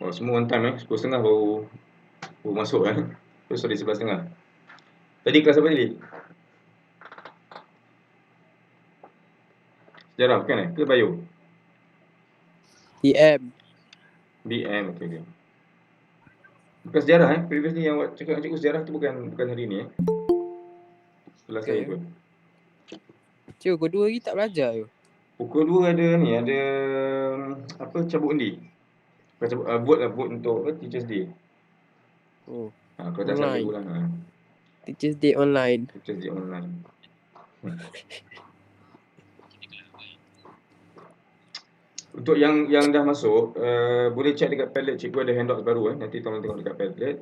Oh, semua on time 10.30 baru masuk Oh, sorry 11.30. Tadi kelas apa tadi? Sejarah bukan ke bio? PM. BM, okey. Bukan sejarah previously yang awak cakap dengan cikgu sejarah tu bukan hari ni Kelas saya tu. Cikgu kedua lagi tak belajar ke? Pukul 2 ada apa cabut undi. Bukan cabut, vote untuk Teachers Day. Oh, Kalau tak salah online. cikgu lah. Teachers Day online. Teachers Day online. Untuk yang dah masuk, boleh check dekat Padlet, cikgu ada handout baru nanti tolong tengok dekat Padlet.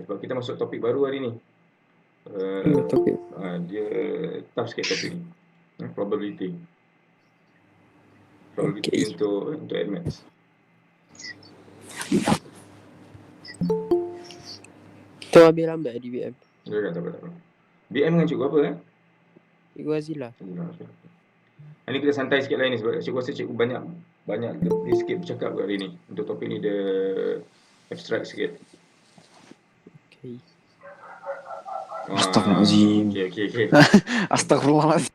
Sebab kita masuk topik baru hari ni. Topik. Dia tough sikit topik ni. Probability. Probability untuk Admax. Tu habis lambat di BM. Tak apa. BM dengan cikgu apa Cikgu Azila. Ini kita santai sikit lah ni sebab cikgu rasa cikgu banyak lebih sikit bercakap hari ni. Untuk topik ni dia abstract sikit. Okay. Astagfirullahaladzim. Okay. Astagfirullahaladzim.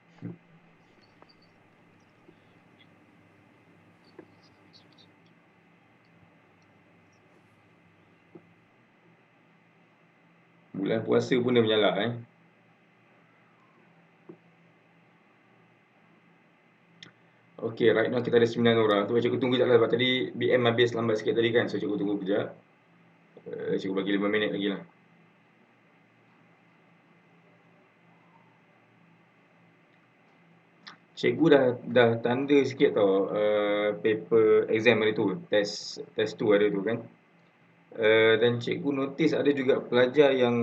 Bulan puasa pun dia menyala Okay, right now kita ada 9 orang. Tu cikgu tunggu sekejap lah sebab tadi BM habis lambat sikit tadi kan. So cikgu tunggu kejap. Cikgu bagi 5 minit lagi lah. Cikgu dah tanda sikit tau paper exam hari tu. Test 2 ada tu kan. Dan cikgu notice ada juga pelajar yang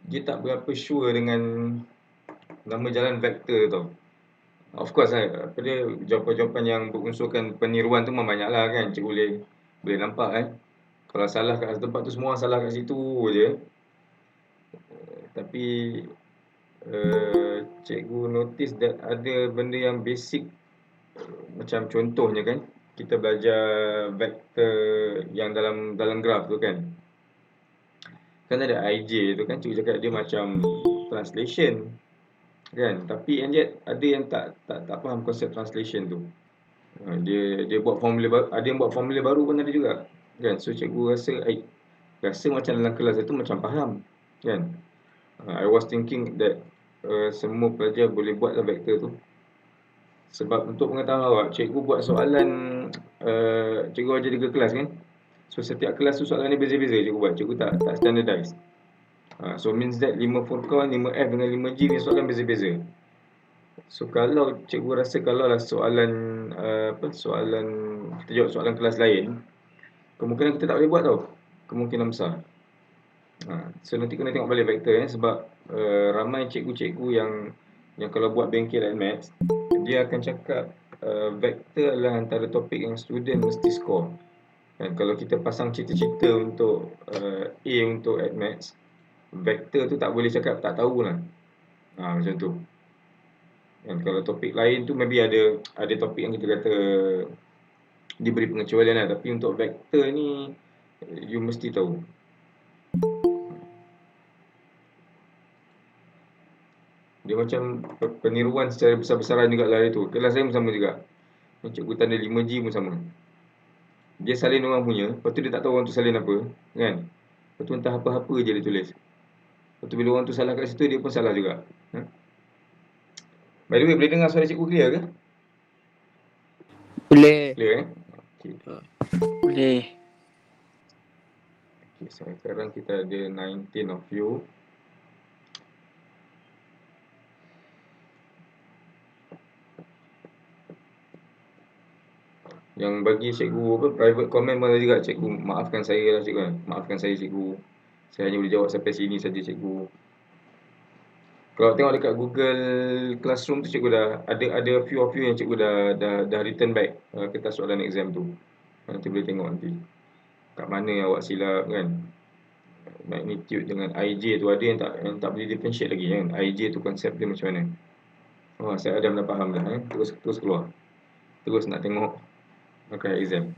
dia tak berapa sure dengan nama jalan vektor tau. Of course dia jawapan-jawapan yang berunsurkan peniruan tu memang banyak lah kan. Cikgu boleh nampak Kalau salah kat tempat tu semua salah kat situ je. Tapi cikgu notice that ada benda yang basic macam contohnya kan kita belajar vektor yang dalam graf tu kan ada IJ tu kan cikgu cakap dia macam translation kan, tapi and yet ada yang tak faham konsep translation tu. Dia buat formula baru, ada yang buat formula baru pun ada juga kan. So cikgu rasa macam dalam kelas tu macam faham kan. I was thinking that semua pelajar boleh buatlah vektor tu. Sebab untuk pengetahuan awak, cikgu buat soalan cikgu ajar 3 kelas kan. So setiap kelas tu soalan dia beza-beza cikgu buat. Cikgu tak standardize. So means that 5 Furqan, 5F dengan 5G ni soalan beza-beza. So kalau cikgu rasa kalau lah soalan soalan kita jawab soalan kelas lain, kemungkinan kita tak boleh buat tau. Kemungkinan besar. So nanti kena tengok balik vektor sebab ramai cikgu-cikgu yang kalau buat bengkel Admax, dia akan cakap vektor adalah antara topik yang student mesti score. Dan kalau kita pasang cita-cita untuk A untuk Admax, vektor tu tak boleh cakap tak tahulah. Macam tu. Dan kalau topik lain tu maybe ada topik yang kita kata diberi pengecualian lah. Tapi untuk vektor ni you mesti tahu. Dia macam peniruan secara besar-besaran juga lah itu. Kelas saya pun sama juga. Cikgu tanda 5G pun sama. Dia salin orang punya, lepas tu dia tak tahu orang tu salin apa, kan? Lepas tu entah apa-apa je dia tulis. Lepas tu bila orang tu salah kat situ, dia pun salah juga. By the way, boleh dengar suara cikgu clear ke? Boleh. Clear Okay. Boleh. Okay, sekarang kita ada 19 of you. Yang bagi cikgu private comment mana juga cikgu, maafkan saya lah cikgu. Maafkan saya cikgu. Saya hanya boleh jawab sampai sini saja cikgu. Kalau tengok dekat Google Classroom tu cikgu dah ada few of you yang cikgu dah return back kertas soalan exam tu. Nanti boleh tengok nanti. Kat mana awak silap kan. Magnitude dengan IJ tu ada yang tak boleh differentiate lagi kan. IJ tu konsep dia macam mana. Saya dah faham dah Terus keluar. Terus nak tengok exam.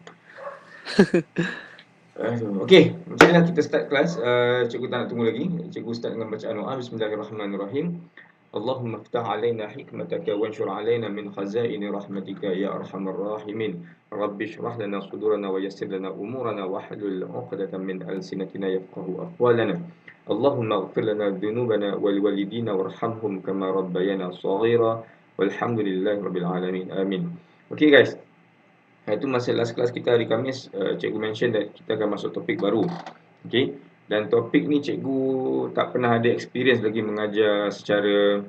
Okey, macam mana kita start kelas? Cikgu tak nak tunggu lagi. Cikgu start dengan bacaan doa. Bismillahirrahmanirrahim. Allahumma iftah alaina hikmataka wanshur alaina min khazaini rahmatika ya arhamar rahimin. Rabbi shrah lana sudurana wa yassir lana umurana wahlul 'uqdatam min alsinatina yafqahu aqwalana. Allahumma ighfir lana dhunubana wal walidina warhamhum kama rabbayana shaghira. Walhamdulillahi rabbil alamin. Amin. Okey guys. Itu masa last kelas kita hari Khamis, cikgu mention that kita akan masuk topik baru. Okey. Dan topik ni cikgu tak pernah ada experience lagi mengajar secara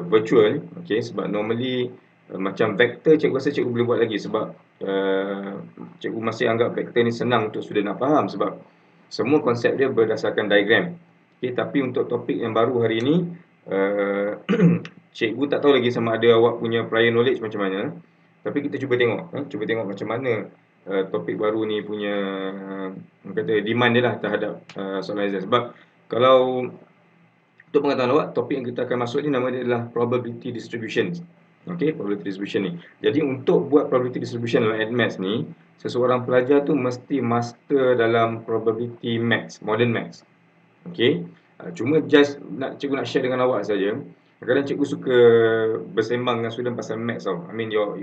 virtual. Okey, sebab normally macam vektor cikgu rasa cikgu boleh buat lagi sebab cikgu masih anggap vektor ni senang untuk student nak faham sebab semua konsep dia berdasarkan diagram. Okey, tapi untuk topik yang baru hari ini cikgu tak tahu lagi sama ada awak punya prior knowledge macam mana. Tapi kita cuba tengok macam mana topik baru ni punya kata demand dia lah terhadap soalan exam. Sebab kalau untuk pengetahuan awak, topik yang kita akan masuk ni nama dia adalah probability distribution. Okey, probability distribution ni. Jadi untuk buat probability distribution dalam Admaths ni, seseorang pelajar tu mesti master dalam probability maths, modern maths. Okey. Cuma just cikgu nak share dengan awak saja. Kadang-kadang cikgu suka bersembang dengan student pasal maths tau. I mean your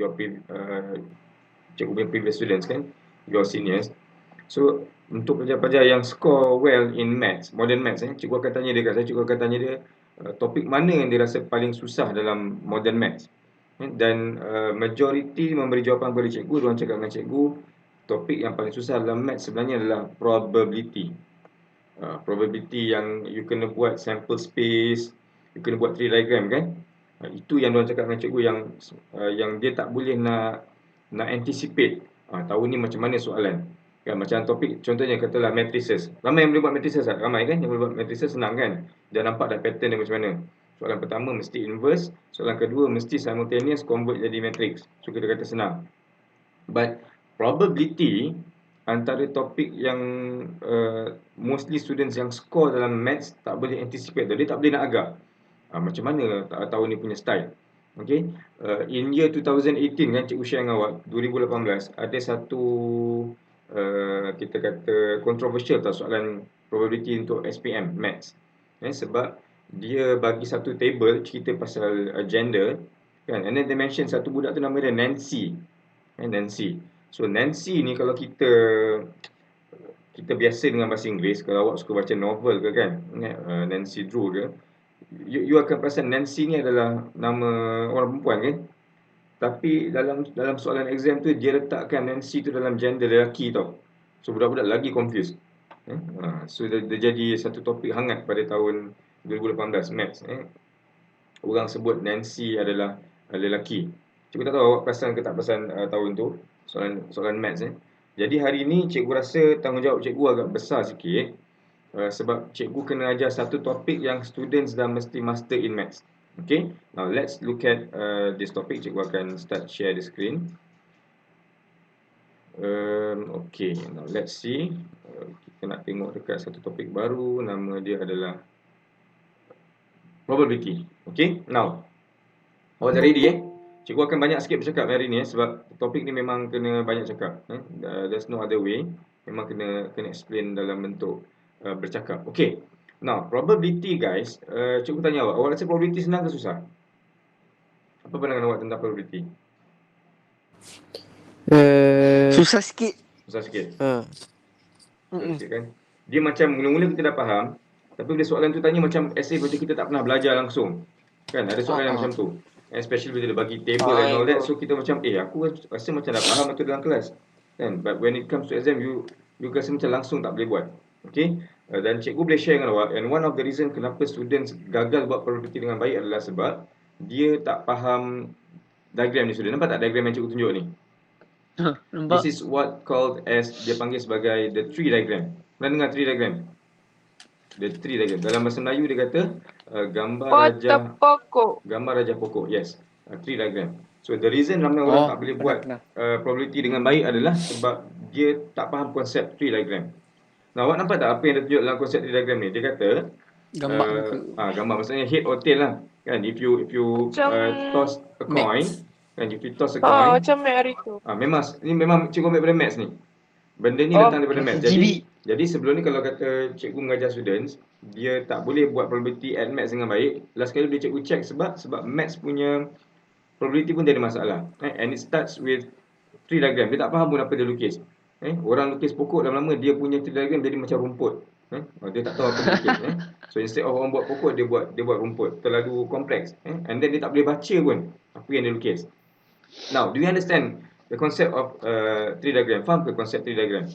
cikgu punya previous students kan, your seniors. So untuk pelajar-pelajar yang score well in maths, modern maths cikgu akan tanya dia cikgu akan tanya dia topik mana yang dia rasa paling susah dalam modern maths. Dan majority memberi jawapan kepada cikgu, diorang cakap dengan cikgu topik yang paling susah dalam maths sebenarnya adalah probability. Probability yang you kena buat sample space, you kena buat tree diagram kan. Itu yang diorang cakap dengan cikgu yang dia tak boleh nak anticipate tahun ni macam mana soalan. Kan macam topik contohnya katalah matrices. Ramai yang boleh buat matrices tak? Ramai kan yang boleh buat matrices, senang kan? Dah nampak dah pattern dia macam mana. Soalan pertama mesti inverse, soalan kedua mesti simultaneous convert jadi matrix. So kita kata senang. But probability antara topik yang mostly students yang score dalam maths tak boleh anticipate. Dia tak boleh nak agak. Macam mana tahun ni punya style. Okay. In year 2018 kan cikgu share dengan awak, 2018 ada satu kita kata controversial tau soalan probability untuk SPM maths. Sebab dia bagi satu table cerita pasal gender kan, and then they mention satu budak tu nama dia Nancy. Nancy. So Nancy ni kalau kita biasa dengan bahasa Inggeris, kalau awak suka baca novel ke kan, Nancy Drew ke, you akan perasan Nancy ni adalah nama orang perempuan kan. Tapi dalam soalan exam tu dia letakkan Nancy tu dalam gender lelaki tau. So budak-budak lagi confused. So dia jadi satu topik hangat pada tahun 2018 maths. Orang sebut Nancy adalah lelaki. Cikgu tak tahu awak perasan ke tak perasan tahun tu soalan maths. Jadi hari ni cikgu rasa tanggungjawab cikgu agak besar sikit. Sebab cikgu kena ajar satu topik yang students dah mesti master in maths. Okay, now let's look at this topic. Cikgu akan start share the screen. Okay, now let's see. Kita nak tengok dekat satu topik baru. Nama dia adalah probability. Okay, now awak dah ready Cikgu akan banyak sikit bercakap hari ni sebab topik ni memang kena banyak cakap. There's no other way. Memang kena explain dalam bentuk bercakap. Okay. Now, probability guys, cikgu tanya awak rasa probability senang ke susah? Apa pandangan awak tentang probability? Susah sikit. Susah sikit. Susah sikit kan? Dia macam mula-mula kita dah faham, tapi bila soalan tu tanya macam as if kita tak pernah belajar langsung. Kan? Ada soalan yang macam tu. Especially bila dia bagi table and all that, so kita macam aku rasa macam dah faham betul dalam kelas. Kan? But when it comes to exam, you rasa macam langsung tak boleh buat. Okay? Dan cikgu boleh share dengan awak, and one of the reason kenapa students gagal buat probability dengan baik adalah sebab dia tak faham diagram ni. Sudah nampak tak diagram yang cikgu tunjuk ni? Nampak. This is what called as, dia panggil sebagai the tree diagram. Pernah dengar tree diagram? The tree diagram. Dalam bahasa Melayu dia kata gambar raja pokok. Yes, tree diagram. So the reason ramai orang tak boleh buat probability dengan baik adalah sebab dia tak faham konsep tree diagram. Nah, awak nampak tak apa yang dia tunjuk dalam konsep tree diagram ni? Dia kata gambar maksudnya head or tail lah. Kan, if you toss a coin, kan, if you toss a coin. Macam Mary tu. Memang cikgu ambil pada maths ni. Benda ni datang daripada berapa maths. GB? Jadi sebelum ni kalau kata cikgu mengajar students, dia tak boleh buat probability at maths dengan baik. Last kali dia cikgu check sebab maths punya probability pun dia ada masalah. And it starts with tree diagram. Dia tak faham pun apa dia lukis. Orang lukis pokok lama-lama dia punya tree diagram jadi macam rumput. Dia tak tahu apa dia lukis. So instead of orang buat pokok, dia buat rumput. Terlalu kompleks. And then dia tak boleh baca pun apa yang dia lukis. Now, do you understand the concept of tree diagram? Faham ke konsep tree diagram?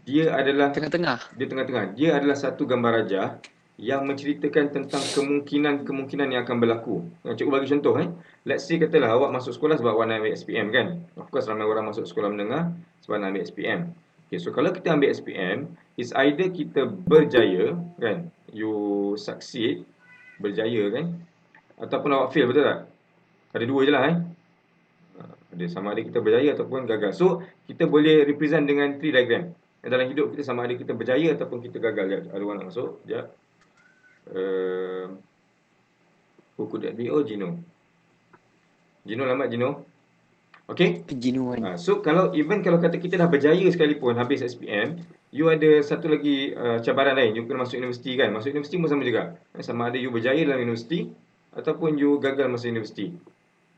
Dia adalah Tengah-tengah. Dia tengah-tengah. Dia adalah satu gambar rajah yang menceritakan tentang kemungkinan-kemungkinan yang akan berlaku. Cikgu bagi contoh. Let's say katalah awak masuk sekolah sebab awak nak ambil SPM kan. Of course ramai orang masuk sekolah menengah sebab nak ambil SPM. Okay, so kalau kita ambil SPM, it's either kita berjaya kan, you succeed, berjaya kan, ataupun awak fail, betul tak? Ada dua je lah Ada sama ada kita berjaya ataupun gagal. So kita boleh represent dengan tree diagram. Dalam hidup kita sama ada kita berjaya ataupun kita gagal. Ada orang nak masuk. Sekejap. Who could that be? Oh, Gino. Gino, lambat Gino. Okay? Kejenuhan. So kalau kata kita dah berjaya sekalipun habis SPM, you ada satu lagi cabaran lain. You kena masuk universiti kan. Masuk universiti pun sama juga. Sama ada you berjaya dalam universiti ataupun you gagal masuk universiti.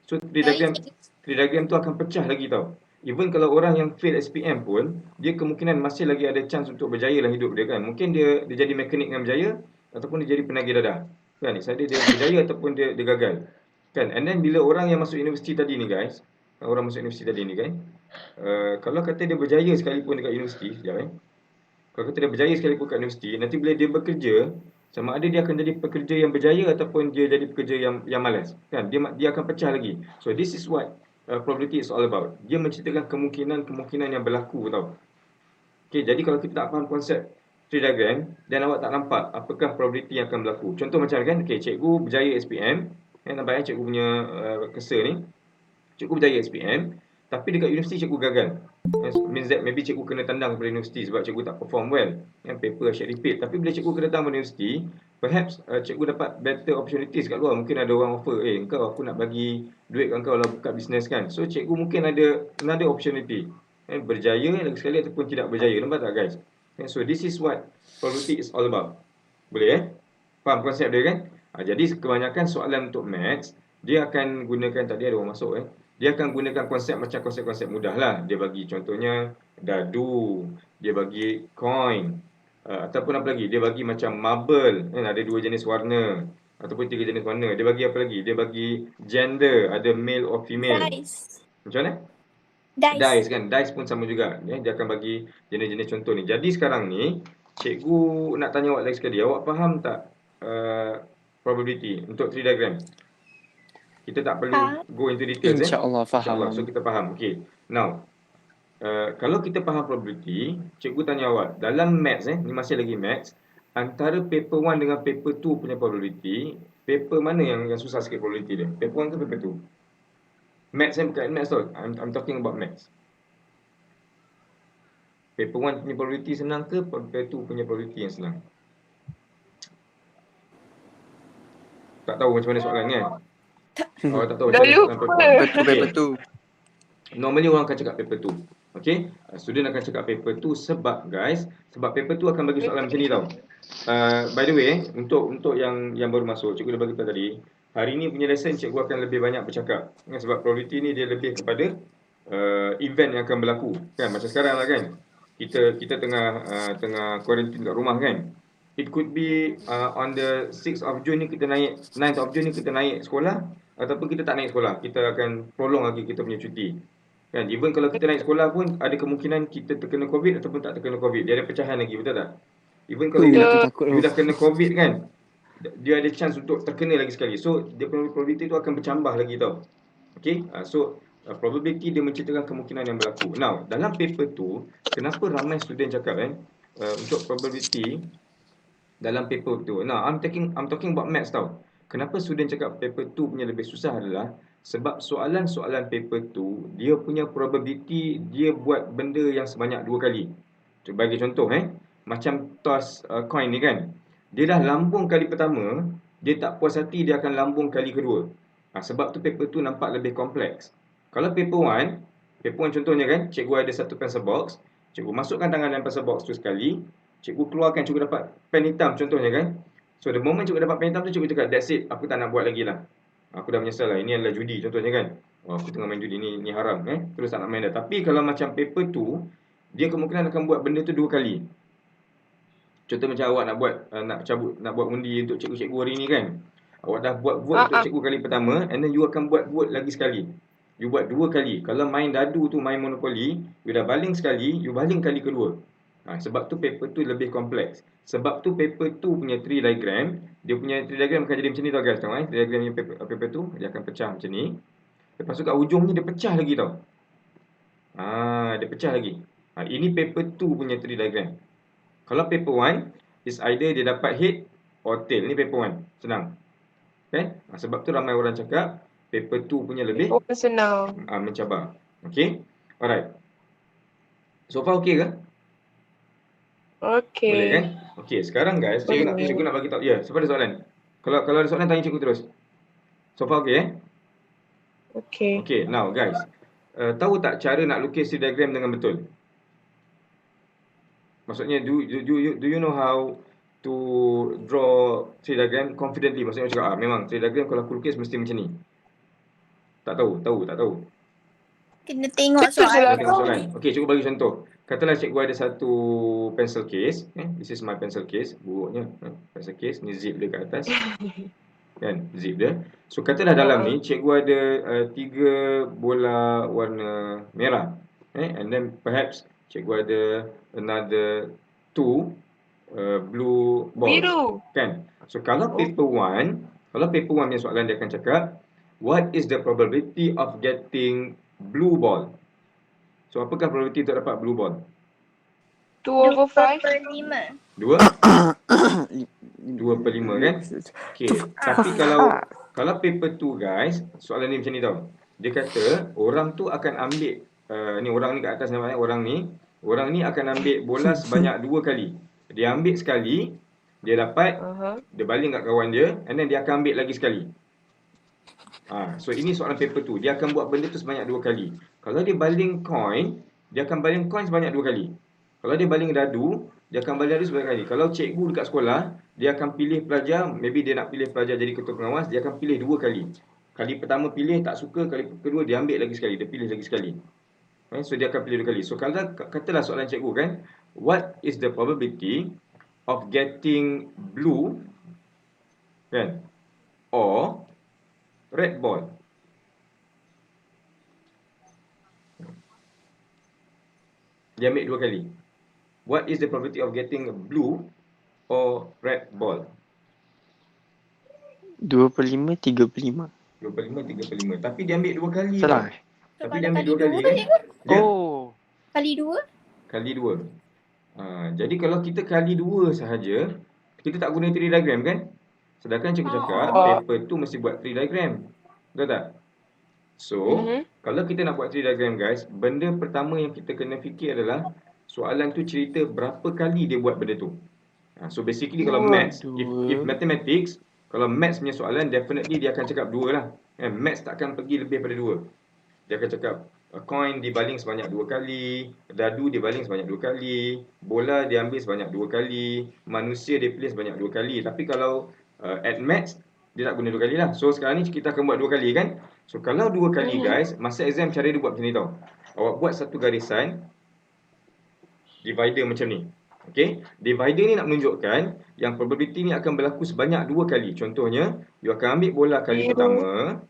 So tree diagram tu akan pecah lagi tau. Even kalau orang yang fail SPM pun, dia kemungkinan masih lagi ada chance untuk berjaya dalam hidup dia kan. Mungkin dia jadi mekanik dengan berjaya ataupun dia jadi penagih dadah. Kan? Dia berjaya ataupun dia gagal. Kan? And then bila orang yang masuk universiti tadi ni guys, orang masuk universiti tadi ni kan, kalau kata dia berjaya sekalipun dekat universiti, kalau kata dia berjaya sekalipun kat universiti, nanti bila dia bekerja, sama ada dia akan jadi pekerja yang berjaya ataupun dia jadi pekerja yang malas. Kan? Dia akan pecah lagi. So this is what probability is all about. Dia menceritakan kemungkinan-kemungkinan yang berlaku tau. Okay, jadi kalau kita tak faham konsep tree diagram dan awak tak nampak apakah probability yang akan berlaku. Contoh macam kan, okay, cikgu berjaya SPM. Nampaknya cikgu punya kesa ni. Cikgu berjaya SPM. Tapi dekat universiti cikgu gagal. Means that maybe cikgu kena tandang kepada universiti sebab cikgu tak perform well. Paper asyik repeat. Tapi bila cikgu kena tandang kepada universiti, perhaps cikgu dapat better opportunities kat luar. Mungkin ada orang offer, engkau aku nak bagi duit kat kau lah buka bisnes kan. So cikgu mungkin ada another opportunity. Berjaya lagi sekali ataupun tidak berjaya. Nampak tak guys? So this is what probability is all about. Boleh Faham konsep dia kan? Jadi kebanyakan soalan untuk maths, dia akan gunakan, tadi ada orang masuk dia akan gunakan konsep macam konsep-konsep mudah lah. Dia bagi contohnya dadu, dia bagi coin, ataupun apa lagi, dia bagi macam marble, ada 2 jenis warna ataupun 3 jenis warna. Dia bagi apa lagi? Dia bagi gender, ada male or female. Dice. Macam mana? Dice. Dice kan, dice pun sama juga. Dia akan bagi jenis-jenis contoh ni. Jadi sekarang ni, cikgu nak tanya awak lagi sekali. Awak faham tak probability untuk tree diagram? Kita tak perlu go into details. InsyaAllah faham. InsyaAllah, so kita faham. Okay, now kalau kita faham probability, cikgu tanya awak, dalam maths ni masih lagi maths, antara paper 1 dengan paper 2 punya probability, paper mana yang susah sikit probability dia? Paper 1 ke paper 2? Maths bukan maths tau. I'm talking about maths. Paper 1 punya probability senang ke paper 2 punya probability yang senang? Tak tahu macam mana soalan kan? Tak tahu macam mana soalan paper 2. Normally orang akan cakap paper 2. Okay, student akan cakap paper 2 sebab paper 2 akan bagi soalan macam ni tau. By the way, untuk yang baru masuk, cikgu dah bagi tahu tadi, hari ni punya lesson cikgu akan lebih banyak bercakap. Sebab probability ni dia lebih kepada event yang akan berlaku. Kan, macam sekarang lah kan. Kita tengah quarantine kat rumah kan. It could be on the 6th of June ni kita naik, 9th of June ni kita naik sekolah, ataupun kita tak naik sekolah. Kita akan prolong lagi kita punya cuti. Kan, even kalau kita naik sekolah pun ada kemungkinan kita terkena COVID ataupun tak terkena COVID. Dia ada pecahan lagi, betul tak? Even kalau you dah kena COVID kan, dia ada chance untuk terkena lagi sekali. So dia probability tu akan bercambah lagi tau. Okay, so probability dia menceritakan kemungkinan yang berlaku. Now, dalam paper tu, kenapa ramai student cakap untuk probability dalam paper tu. Now, I'm talking about maths tau. Kenapa student cakap paper 2 punya lebih susah adalah sebab soalan-soalan paper 2 dia punya probability dia buat benda yang sebanyak 2 kali. Bagi contoh macam toss coin ni kan. Dia dah lambung kali pertama, dia tak puas hati dia akan lambung kali kedua. Sebab tu paper 2 nampak lebih kompleks. Kalau paper Paper 1 contohnya kan, cikgu ada satu pencil box, cikgu masukkan tangan dalam pencil box tu sekali, cikgu keluarkan, cikgu dapat pen hitam contohnya kan. So the moment cikgu dapat pen hitam tu, cikgu cakap, that's it, aku tak nak buat lagi lah. Aku dah menyesal lah, ini adalah judi contohnya kan. Oh, aku tengah main judi, ni haram terus tak nak main dah. Tapi kalau macam paper tu, dia kemungkinan akan buat benda tu 2 kali. Contoh macam awak nak buat nak buat undi untuk cikgu-cikgu hari ni kan. Awak dah buat vote untuk cikgu kali pertama, and then you akan buat vote lagi sekali. You buat 2 kali. Kalau main dadu tu, main monopoli, you dah baling sekali, you baling kali kedua. Sebab tu paper tu lebih kompleks. Sebab tu paper tu punya tree diagram, dia punya tree diagram akan jadi macam ni tau guys. Tengok tree diagramnya paper tu, dia akan pecah macam ni. Lepas tu kat hujung ni dia pecah lagi tau. Dia pecah lagi. Ini paper 2 punya tree diagram. Kalau paper 1 is either dia dapat head or tail. Ni paper 1. Senang. Okay? Sebab tu ramai orang cakap paper 2 punya lebih senang. mencabar. Okay? Alright. So far okay ke? Okay. Boleh kan? Okay, sekarang guys, cikgu nak bagi tahu. Ya, siapa ada soalan? Kalau ada soalan, tanya cikgu terus. So far okay Okay. Okay, now guys. Tahu tak cara nak lukis tree diagram dengan betul? Maksudnya, do you know how to draw tree diagram confidently? Maksudnya cakap, memang tree diagram kalau aku lukis mesti macam ni. Tak tahu. Kena tengok soalan. Okey, cikgu bagi contoh. Katalah cikgu ada satu pencil case. This is my pencil case. Buruknya. Pencil case. Ni zip dia kat atas. Kan? Zip dia. So, katalah dalam ni, cikgu ada 3 bola warna merah. And then perhaps cikgu ada another 2 blue ball. Biru. Kan? So, kalau paper 1 punya soalan dia akan cakap, what is the probability of getting blue ball? So, apakah probability untuk dapat blue ball? 2/5. 2? 2/5 kan? Okay. Tapi kalau paper 2 guys, soalan ni macam ni tau. Dia kata, orang tu akan ambil, ni orang ni kat atas namanya, orang ni akan ambil bola sebanyak 2 kali. Dia ambil sekali, dia dapat, dia baling kat kawan dia, and then dia akan ambil lagi sekali. So ini soalan paper 2. Dia akan buat benda tu sebanyak 2 kali. Kalau dia baling coin, dia akan baling coin sebanyak 2 kali. Kalau dia baling dadu, dia akan baling dadu sebanyak kali. Kalau cikgu dekat sekolah, dia akan pilih pelajar, maybe dia nak pilih pelajar jadi ketua pengawas, dia akan pilih 2 kali. Kali pertama pilih, tak suka, kali kedua dia ambil lagi sekali, dia pilih lagi sekali. So dia akan pilih 2 kali. So kalau katalah soalan cikgu kan, what is the probability of getting blue kan, or red ball? Dia ambil 2 kali. What is the probability of getting blue or red ball? 2/5, 3/5. 2/5, 3/5. Tapi dia ambil 2 kali. Salah. Tapi dia ambil 2 kali kan? Kali 2? Kali 2. Jadi kalau kita kali 2 sahaja, kita tak guna tree diagram kan? Sedangkan cikgu cakap, paper tu mesti buat tree diagram. Betul tak? So, kalau kita nak buat tree diagram guys, benda pertama yang kita kena fikir adalah soalan tu cerita berapa kali dia buat benda tu. So basically kalau maths, if mathematics, kalau maths punya soalan, definitely dia akan cakap 2 lah. Maths takkan pergi lebih pada 2. Dia akan cakap, coin dibaling sebanyak 2 kali, dadu dibaling sebanyak 2 kali, bola diambil sebanyak 2 kali, manusia dia pilih sebanyak 2 kali. Tapi kalau at maths, dia tak guna 2 kali lah. So sekarang ni kita akan buat 2 kali kan. So kalau 2 kali guys, masa exam cara dia buat macam ni tau. Awak buat satu garisan, divider macam ni. Okay, divider ni nak menunjukkan yang probability ni akan berlaku sebanyak 2 kali. Contohnya, you akan ambil bola kali pertama,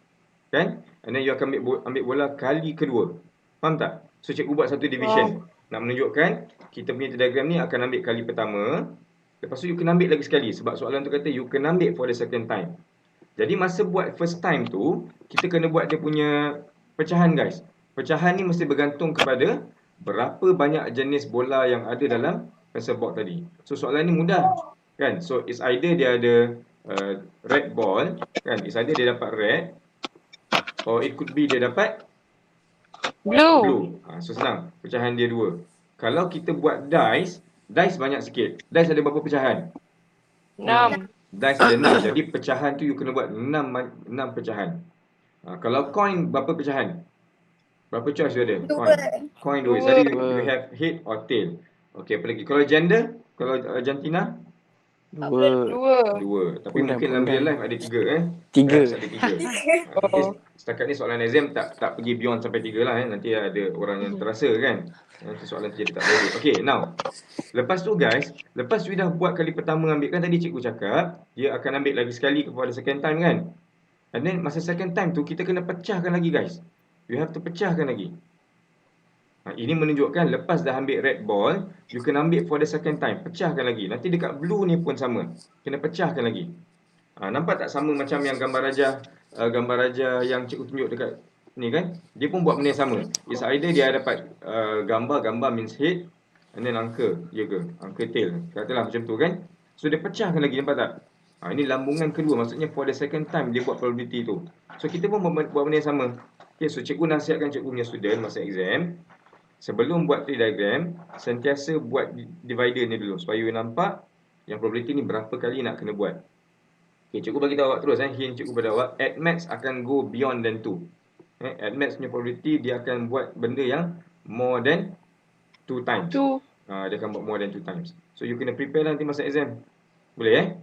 kan? And then you akan ambil bola kali kedua. Faham tak? So cikgu buat satu division. Nak menunjukkan kita punya diagram ni akan ambil kali pertama, lepas tu you kena ambil lagi sekali. Sebab soalan tu kata you kena ambil for the second time. Jadi masa buat first time tu, kita kena buat dia punya pecahan guys. Pecahan ni mesti bergantung kepada berapa banyak jenis bola yang ada dalam pencil box tadi. So soalan ni mudah kan. So it's either dia ada red ball kan. It's either dia dapat red, or it could be dia dapat blue. So senang. Pecahan dia 2. Kalau kita buat dice banyak sikit. Dice ada berapa pecahan? 6. Dice ada 6. Jadi pecahan tu you kena buat 6 pecahan. Kalau coin berapa pecahan? Berapa choice you ada? Dua. Coin dua. Dua. Tadi you have head or tail. Okay, apa lagi? Kalau gender, kalau Argentina, Dua. Dua. Tapi Undang, mungkin dalam real undang. life ada 3 Tiga. Perhaps ada 3. Tapi Oh. setakat ni soalan exam tak pergi beyond sampai 3 lah. Nanti ada orang yang terasa kan. Nanti soalan tu jadi tak valid. Okay, now. Lepas tu guys, lepas you dah buat kali pertama ambil kan tadi cikgu cakap, dia akan ambil lagi sekali kepada second time kan. And then masa second time tu kita kena pecahkan lagi guys. You have to pecahkan lagi. Ini menunjukkan lepas dah ambil red ball, you kena ambil for the second time. Pecahkan lagi. Nanti dekat blue ni pun sama. Kena pecahkan lagi. Nampak tak sama macam yang gambar rajah yang cikgu tunjuk dekat ni kan? Dia pun buat benda yang sama. It's either dia dapat gambar means head, and then angka, ya ke? Angka tail. Katalah macam tu kan? So dia pecahkan lagi, nampak tak? Ini lambungan kedua, maksudnya for the second time dia buat probability tu. So kita pun buat benda yang sama. Okay, so cikgu nasihatkan cikgu punya student masa exam, sebelum buat tree diagram, sentiasa buat divider ni dulu supaya you nampak yang probability ni berapa kali nak kena buat. Okay, cikgu bagi tahu awak terus hint cikgu pada awak, at max akan go beyond than 2. At max punya probability dia akan buat benda yang more than 2 times. Dia akan buat more than 2 times. So you kena prepare lah nanti masa exam. Boleh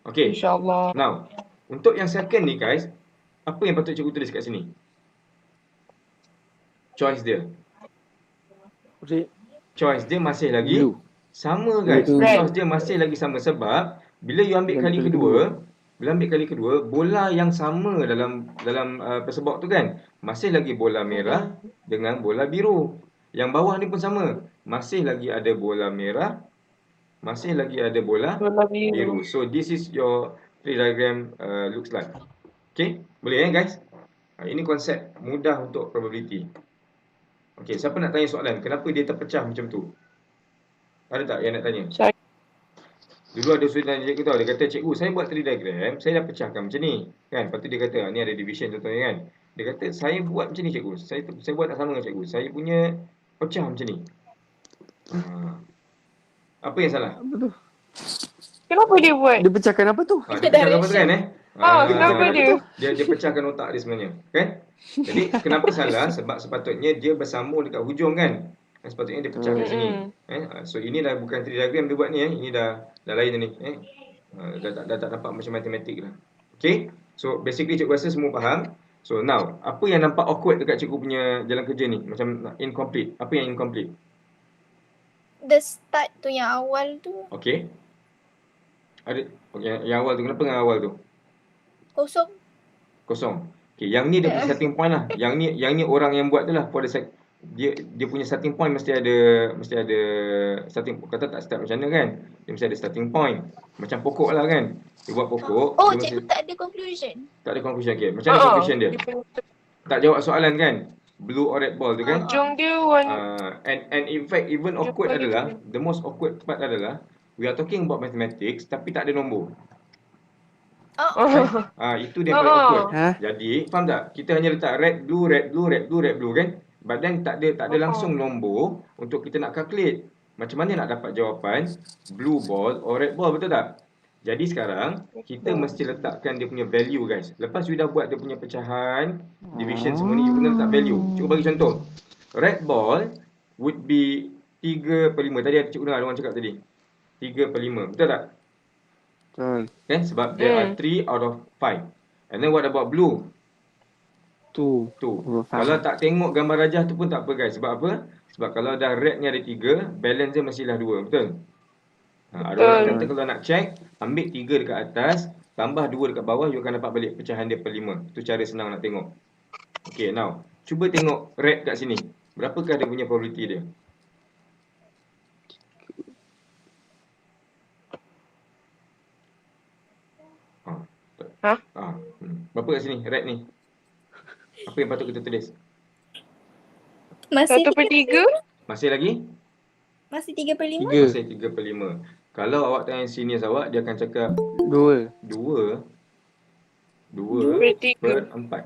Okay. InsyaAllah. Now, untuk yang second ni guys, apa yang patut cikgu tulis kat sini? Choice dia. Choice dia masih lagi Blue. sama guys. Red. Choice dia masih lagi sama sebab bila you ambil kali kedua, bola yang sama dalam persebok tu kan, masih lagi bola merah dengan bola biru. Yang bawah ni pun sama. Masih lagi ada bola merah, masih lagi ada bola biru. So this is your tree diagram looks like. Okay, boleh guys? Ini konsep mudah untuk probability. Okay, siapa nak tanya soalan? Kenapa dia terpecah macam tu? Ada tak yang nak tanya? Dulu ada student tanya cikgu tau. Dia kata, cikgu saya buat tree diagram, saya dah pecahkan macam ni. Kan? Lepas tu dia kata, ni ada division contohnya kan. Dia kata, saya buat macam ni cikgu. Saya buat tak sama dengan cikgu. Saya punya pecah macam ni. Apa yang salah? Apa tu? Kenapa dia buat? Dia pecahkan apa tu? Dia pecahkan apa tu kan Kenapa dia? Dia pecahkan otak dia sebenarnya. Kan? Jadi kenapa salah? Sebab sepatutnya dia bersambung dekat hujung kan. Sepatutnya dia pecah kat sini. So ini dah bukan tree diagram dia buat ni. Ini dah lain ni. Dah tak nampak macam matematik lah. Okay. So basically cikgu rasa semua faham. So now, apa yang nampak awkward dekat cikgu punya jalan kerja ni? Macam incomplete. Apa yang incomplete? The start tu yang awal tu Okay. Ada yang awal tu. Kenapa yang awal tu? Kosong. Okay, yang ni dia punya starting point lah. Yang ni orang yang buat tu lah. For the dia punya starting point mesti ada starting, kata tak start macam mana kan, dia mesti ada starting point macam pokok lah kan, dia buat pokok. Cikgu tak ada conclusion. Tak ada conclusion. Okay, macam mana conclusion dia? Tak jawab soalan kan, blue or red ball tu kan. Ujung dia And in fact even awkward adalah, the most awkward part adalah we are talking about mathematics tapi tak ada nombor. Itu dia paling awkward. Jadi faham tak, kita hanya letak red blue kan. But then tak ada langsung nombor untuk kita nak calculate. Macam mana nak dapat jawapan blue ball or red ball, betul tak? Jadi sekarang kita mesti letakkan dia punya value guys. Lepas you dah buat dia punya pecahan, division semua ni, you kena letak value. Cuba bagi contoh. Red ball would be 3/5. Tadi ada cikgu dengar orang cakap tadi. 3/5. Betul tak? Betul. Kan? Sebab there are 3 out of 5. And then what about blue? Tu. Kalau tak tengok gambar rajah tu pun tak apa guys. Sebab apa? Sebab kalau dah red ni ada 3, balance dia mestilah 2. Betul? Ada orang kata kalau nak check, ambil 3 dekat atas, tambah 2 dekat bawah, you akan dapat balik pecahan dia per 5. Itu cara senang nak tengok. Okay, now. Cuba tengok red kat sini. Berapakah dia punya probability dia? Berapa kat sini red ni? Apa yang patut kita tulis? Masih 1/3? Masih lagi? Masih 3/5? Masih 3/5. Kalau awak tanya seniors awak, dia akan cakap 2 per 4.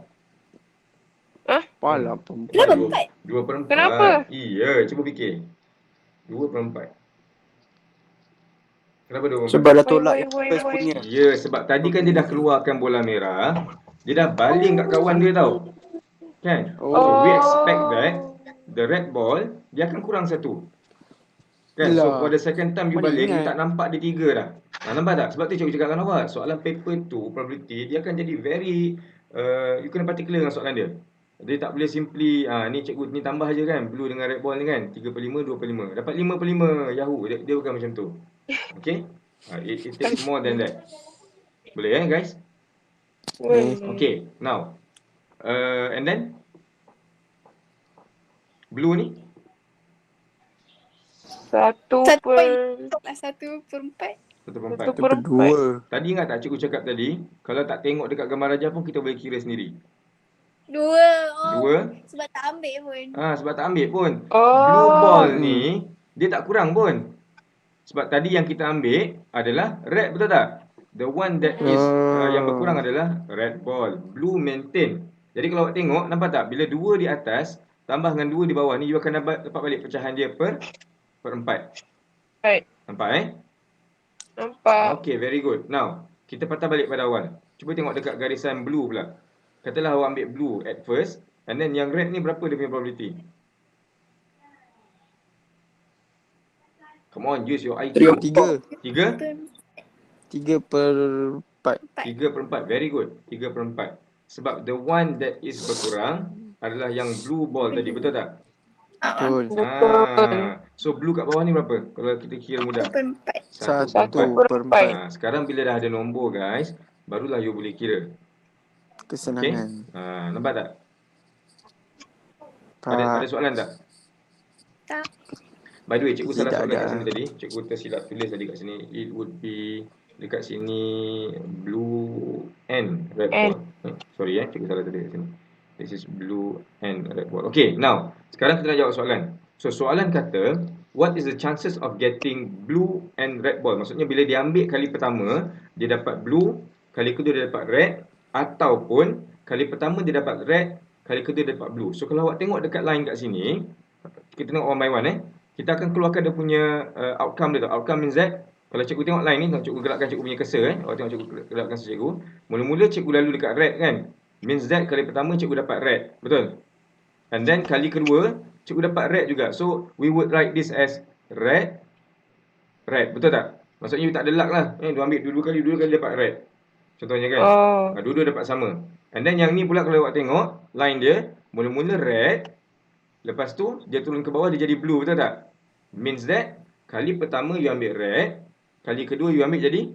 Apalah, Kenapa 4? 2/4. Kenapa? Iya, cuba fikir. 2/4. Kenapa 2/4? sebab dah tolak yang Why? first punya. Ya, sebab tadi kan dia dah keluarkan bola merah. Dia dah baling kat kawan dia tau. Kan? Oh. So we expect that the red ball dia akan kurang 1. Kan? So Yelah. for the second time you Mana balik, you ingat. tak nampak dia 3 dah. Nampak tak? Sebab tu cikgu cakap dengan awak, soalan paper tu, probability, dia akan jadi very, you kena particular dengan soalan dia. Dia tak boleh simply, ni cikgu ni tambah je kan, blue dengan red ball ni kan, 3/5, 2/5. Dapat 5/5, Yahoo. Dia bukan macam tu. Okay? It takes more than that. Boleh guys? Okay. Okay, now. And then, blue ni? 1/4. 1/4. 1/4. 1/2. Tadi ingat tak cikgu cakap tadi, kalau tak tengok dekat gambar rajah pun kita boleh kira sendiri. 2. Oh, 2. sebab tak ambil pun. Sebab tak ambil pun. Oh. Blue ball ni, dia tak kurang pun. Sebab tadi yang kita ambil adalah red, betul tak? The one that is yang berkurang adalah red ball. Blue maintain. Jadi kalau awak tengok, nampak tak? Bila 2 di atas, tambah dengan 2 di bawah ni, you akan dapat balik pecahan dia per 4. Right. Nampak Nampak. Okay, very good. Now, kita patah balik pada awal. Cuba tengok dekat garisan blue pula. Katalah awak ambil blue at first, and then yang red ni berapa dia punya probability? Come on, use your IQ. 3. 3? 3/4. 3/4. Very good. 3/4. Sebab the one that is berkurang adalah yang blue ball tadi, betul tak? Betul. So blue kat bawah ni berapa? Kalau kita kira mudah. 1/4. 1/4. Sekarang bila dah ada nombor guys, barulah you boleh kira. Kesenangan. Nampak tak? Tak. Ada soalan tak? Tak. By the way, cikgu salah Tidak soalan kat ada. sini tadi. Cikgu tersilap tulis tadi kat sini. It would be dekat sini blue and red ball. Sorry cikgu salah tulis kat sini. This is blue and red ball. Okay, now sekarang kita nak jawab soalan. So soalan kata, what is the chances of getting blue and red ball? Maksudnya bila dia ambil kali pertama, dia dapat blue, kali kedua dia dapat red, ataupun kali pertama dia dapat red, kali kedua dia dapat blue. So kalau awak tengok dekat line kat sini, kita tengok one by one kita akan keluarkan dia punya outcome dia tu. Outcome means that, kalau cikgu tengok line ni, cikgu gerakkan cikgu punya cursor awak tengok cikgu gerakkan cursor cikgu. Mula-mula cikgu lalu dekat red kan. Means that kali pertama cikgu dapat red. Betul? And then kali kedua, cikgu dapat red juga. So, we would write this as red, red. Betul tak? Maksudnya you tak ada luck lah. Dia ambil dua kali dapat red. Contohnya kan. Dua-dua dapat sama. And then yang ni pula kalau awak tengok, line dia, mula-mula red. Lepas tu, dia turun ke bawah, dia jadi blue. Betul tak? Means that, kali pertama you ambil red. Kali kedua you ambil jadi?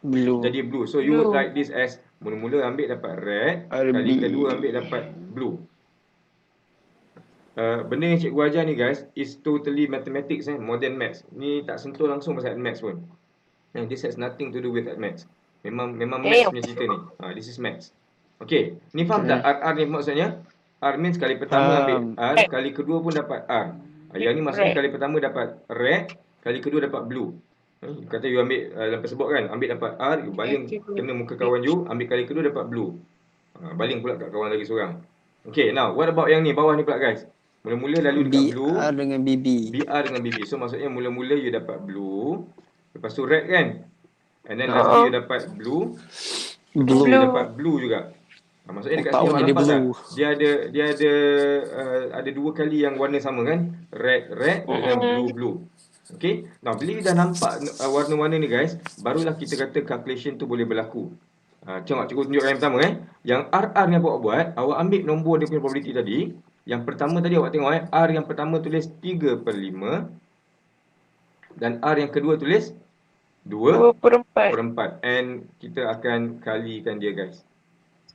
Blue. Jadi blue. So, you would write this as mula-mula ambil dapat red. Kali kedua ambil dapat blue. Benda yang cikgu ajar ni guys is totally mathematics modern maths. Ni tak sentuh langsung pasal maths pun. This has nothing to do with maths. Memang maths punya cerita ni. This is maths. Okay, ni faham tak RR ni maksudnya? R means kali pertama ambil R, kali kedua pun dapat R. Yang ni maksudnya kali pertama dapat red, kali kedua dapat blue. Kata you ambil dalam sebut kan, ambil dapat R, you baling kena muka kawan you, ambil kali kedua dapat blue. Baling pula kat kawan lagi seorang. Okay, now what about yang ni, bawah ni pula guys. Mula-mula lalu dekat blue. BR dengan BB. BR dengan BB. So maksudnya mula-mula you dapat blue, lepas tu red kan. And then lastly you dapat blue. Blue. You dapat blue juga. Maksudnya dekat sini awak nampak tak? Dia ada dua kali yang warna sama kan? Red dengan blue. Okay. Now bila you dah nampak warna-warna ni guys, barulah kita kata calculation tu boleh berlaku. Tengok cikgu tunjukkan yang pertama Yang RR ni awak buat, awak ambil nombor dia punya probability tadi. Yang pertama tadi awak tengok R yang pertama tulis 3/5 dan R yang kedua tulis 2/4. And kita akan kalikan dia guys.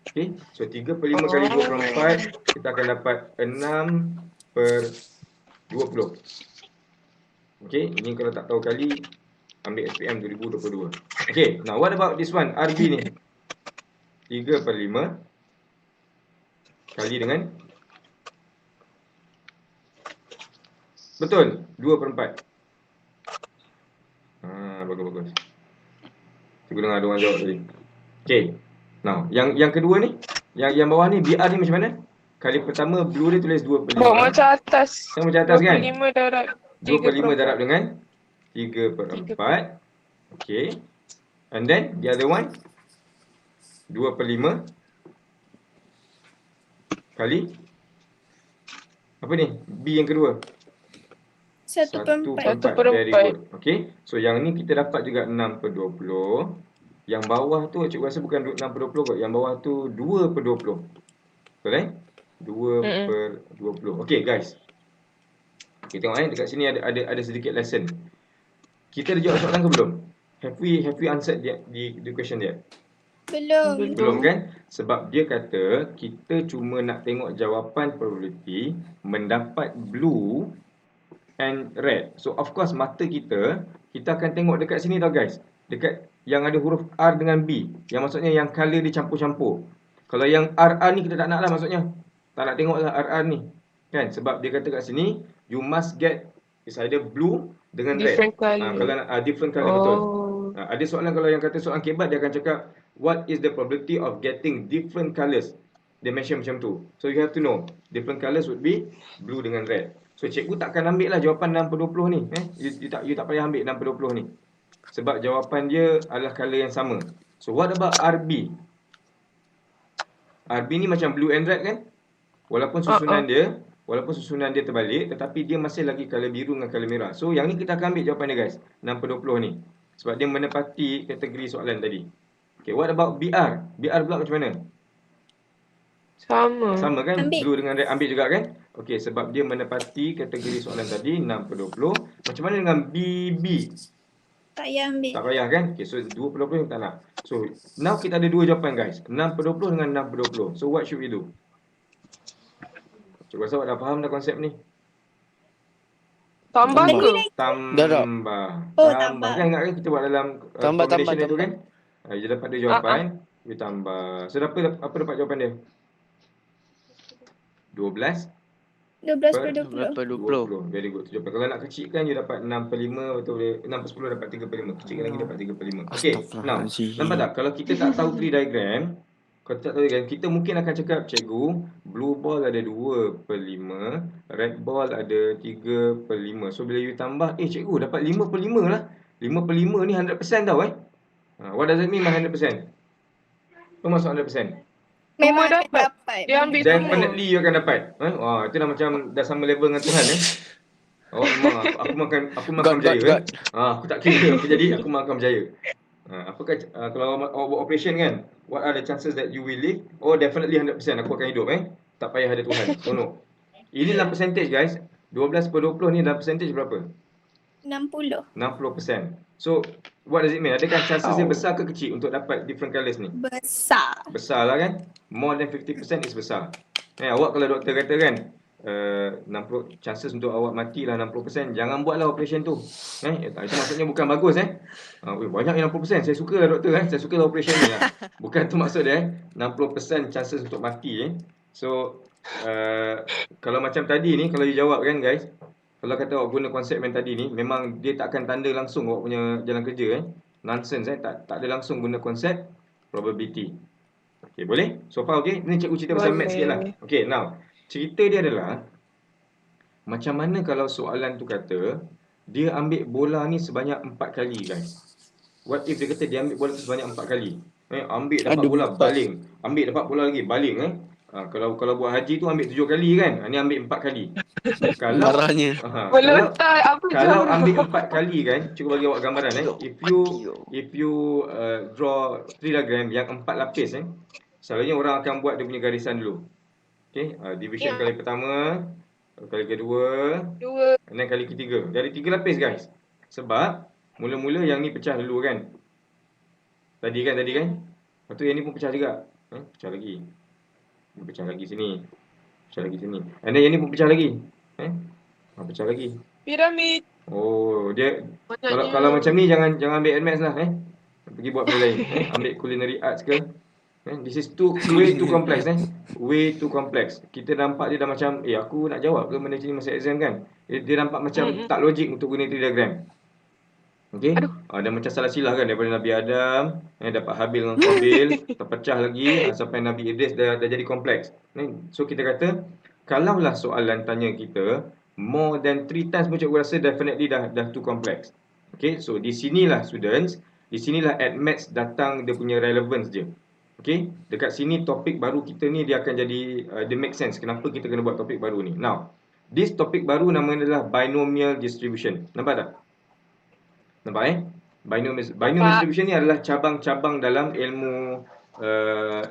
Okay, so 3/5 kali 2/4 kita akan dapat 6/20. Okay, ini kalau tak tahu kali, ambil SPM 2022. Okay, now what about this one, RB ni? 3/5 kali dengan betul 2/4. Bagus. Cikgu dengar ada orang jawab tadi. Okay, now yang kedua ni, yang bawah ni BR ni macam mana? Kali pertama blue dia tulis 2/5. Macam atas. Macam atas kan? 2/5 darab 2/5 darab dengan 3/4. Okay. And then the other one 2/5 kali apa ni? B yang kedua. 1/4. Very good. Okay. So yang ni kita dapat juga 6/20. Yang bawah tu cikgu rasa bukan 6/20 kot. Yang bawah tu 2/20. Betul eh? 2/20. Okay guys. Okay, tengok dekat sini ada sedikit lesson. Kita dah jawab soalan ke belum? Have we answered the question yet? Belum kan? Sebab dia kata kita cuma nak tengok jawapan probability mendapat blue and red. So of course mata kita akan tengok dekat sini tau guys. Dekat yang ada huruf R dengan B. Yang maksudnya yang color dia campur-campur. Kalau yang RR ni kita tak nak lah maksudnya. Tak nak tengok lah RR ni. Kan? Sebab dia kata kat sini you must get is either blue dengan different red. color. Kalau different color betul. Ada soalan kalau yang kata soalan kebat dia akan cakap what is the probability of getting different colors? Dia mention macam tu. So you have to know different colors would be blue dengan red. So cikgu takkan ambil lah jawapan 6/20 ni. You tak payah ambil 6/20 ni. Sebab jawapan dia adalah color yang sama. So what about RB? RB ni macam blue and red kan? Walaupun susunan dia terbalik, tetapi dia masih lagi color biru dengan color merah. So yang ni kita akan ambil jawapan dia guys, 6/20 ni. Sebab dia menepati kategori soalan tadi. Okay, what about BR? BR pula macam mana? Sama kan? Ambil. Blue dengan red ambil juga kan? Okay, sebab dia menepati kategori soalan tadi 6/20. Macam mana dengan BB? Tak payah ambil. Tak payah kan? Okay, so 2/20 tak nak. So now kita ada dua jawapan guys, 6/20 dengan 6/20. So what should we do? Cikgu rasa awak dah faham dah konsep ni. Tambah ke? Tambah. Tambah. Kan ingat kan kita buat dalam combination itu kan? Dia dapat dia jawapan, we tambah. So apa dapat jawapan dia? 12 12/20. Very good. Jawapan. Kalau nak kecilkan you dapat 6/5 atau 6/10 dapat 3/5. Kecilkan lagi dapat 3/5. Okay. Now, nampak tak? Kalau kita tak tahu tree diagram, kita mungkin akan cakap cikgu, blue ball ada 2/5, red ball ada 3/5. So bila you tambah, cikgu dapat 5/5 lah. 5/5 ni 100% tau What does it mean by 100%? Apa maksud 100%? Memang Semua dapat. Dia ambil semua. Definitely you akan dapat. Wah, itu dah macam dah sama level dengan Tuhan Oh, memang aku makan berjaya aku tak kira apa jadi, aku makan berjaya. Apakah kalau awak buat operation kan, what are the chances that you will live? Oh, definitely 100% aku akan hidup tak payah ada Tuhan. Tolong. Ini dalam percentage guys. 12/20 ni dalam percentage berapa? 60%. So what does it mean? Adakah chances dia besar ke kecil untuk dapat different colours ni? Besar lah kan? More than 50% is besar. Awak kalau doktor kata kan 60 chances untuk awak mati lah 60%, jangan buatlah operation tu. Itu maksudnya bukan bagus banyak yang 60%. Saya suka lah doktor saya suka lah operation ni Bukan tu maksud dia 60% chances untuk mati So kalau macam tadi ni, kalau you jawab kan guys, kalau kata awak guna konsep yang tadi ni, memang dia tak akan tanda langsung awak punya jalan kerja Nonsense tak ada langsung guna konsep probability. Okay, boleh? So far okay? Ni cikgu cerita pasal math sikit lah. Okay, now cerita dia adalah macam mana kalau soalan tu kata dia ambil bola ni sebanyak 4 kali guys. What if dia kata dia ambil bola tu sebanyak 4 kali? Ambil dapat bola baling, ambil dapat bola lagi baling kalau buat haji tu ambil 7 kali kan. Ni ambil 4 kali. Kalau kalau ambil 4 kali kan, cikgu bagi awak gambaran if you draw tree diagram yang 4 lapis selalunya orang akan buat dia punya garisan dulu. Okay, division kali pertama, kali kedua, dan kali ketiga. Dari 3 lapis guys. Sebab mula-mula yang ni pecah dulu kan. Tadi kan. Lepas tu yang ni pun pecah juga. Pecah lagi. Pecah lagi sini. And then yang ni pun pecah lagi. Pecah lagi. Piramid. Oh, dia kalau macam ni jangan ambil NMATS lah Pergi buat benda lain. Ambil culinary arts ke. This is way too complex Way too complex. Kita nampak dia dah macam aku nak jawab ke benda macam ni masa exam kan. Dia nampak macam tak logik untuk guna tree diagram. Okay. Dan macam salah silah kan, daripada Nabi Adam dapat Habil dengan Qabil, terpecah lagi sampai Nabi Idris dah jadi kompleks. So kita kata kalaulah soalan tanya kita more than 3 times pun cikgu rasa definitely dah too complex. Okay, so di sinilah students, di sinilah at maths datang dia punya relevance je. Okay, dekat sini topik baru kita ni dia akan jadi dia make sense kenapa kita kena buat topik baru ni. Now, this topik baru namanya adalah binomial distribution. Nampak tak? Nampak binomial distribution ni adalah cabang-cabang dalam ilmu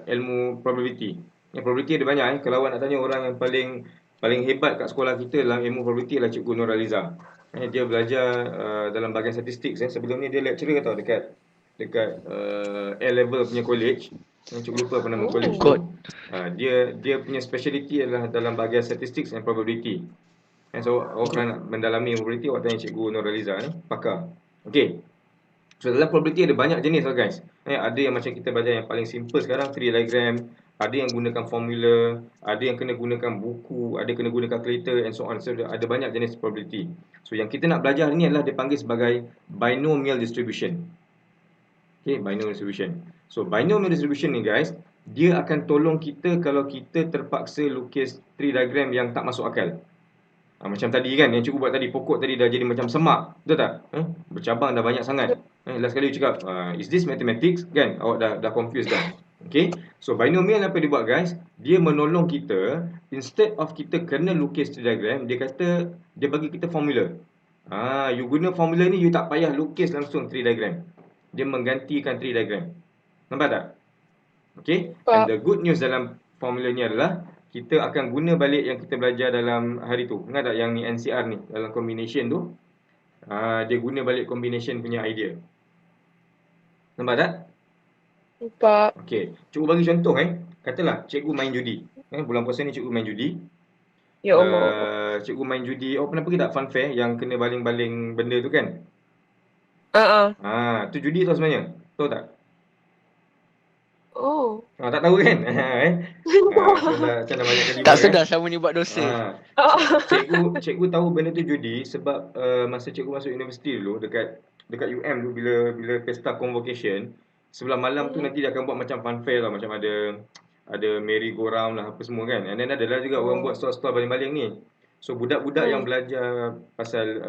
ilmu probability. Probability ada banyak Kalau awak nak tanya orang yang paling hebat kat sekolah kita dalam ilmu probability adalah Cikgu Nuraliza. Dia belajar dalam bahagian statistik. Sebelum ni dia lecturer tau dekat A-level punya college. Cikgu lupa apa nama college tu. Dia punya speciality adalah dalam bahagian statistics and probability. So awak kalau nak mendalami probability, awak tanya Cikgu Nuraliza ni, pakar. Okay. So dalam probability ada banyak jenis tau guys. Ada yang macam kita belajar yang paling simple sekarang, tree diagram. Ada yang gunakan formula, ada yang kena gunakan buku, ada kena guna calculator and so on. So ada banyak jenis probability. So yang kita nak belajar ni adalah dipanggil sebagai binomial distribution. Okay, binomial distribution. So binomial distribution ni guys, dia akan tolong kita kalau kita terpaksa lukis tree diagram yang tak masuk akal. Macam tadi kan, yang cikgu buat tadi, pokok tadi dah jadi macam semak. Betul tak? Bercabang dah banyak sangat. Last kali you cakap, is this mathematics? Kan? Awak dah confused dah. Okay? So binomial apa dia buat guys? Dia menolong kita, instead of kita kena lukis tree diagram, dia kata, dia bagi kita formula. You guna formula ni, you tak payah lukis langsung tree diagram. Dia menggantikan tree diagram. Nampak tak? Okay? And the good news dalam formula ni adalah kita akan guna balik yang kita belajar dalam hari tu. Ingat tak yang ni NCR ni dalam combination tu? Dia guna balik combination punya idea. Nampak tak? Nampak. Okay. Cikgu bagi contoh Katalah cikgu main judi. Bulan puasa ni cikgu main judi. Ya Allah. Cikgu main judi. Pernah pergi tak fun fair yang kena baling-baling benda tu kan? Tu judi tau sebenarnya. Tahu tak? Oh. Tak tahu kan? Macam dah banyak kali Tak sedar sama ni buat dosa. Cikgu tahu benda tu judi sebab masa cikgu masuk universiti dulu dekat UM dulu bila pesta convocation, sebelah malam tu nanti dia akan buat macam fun fair lah, macam ada merry go round lah apa semua kan. And then ada lah juga orang buat stall-stall baling-baling ni. So budak-budak yang belajar pasal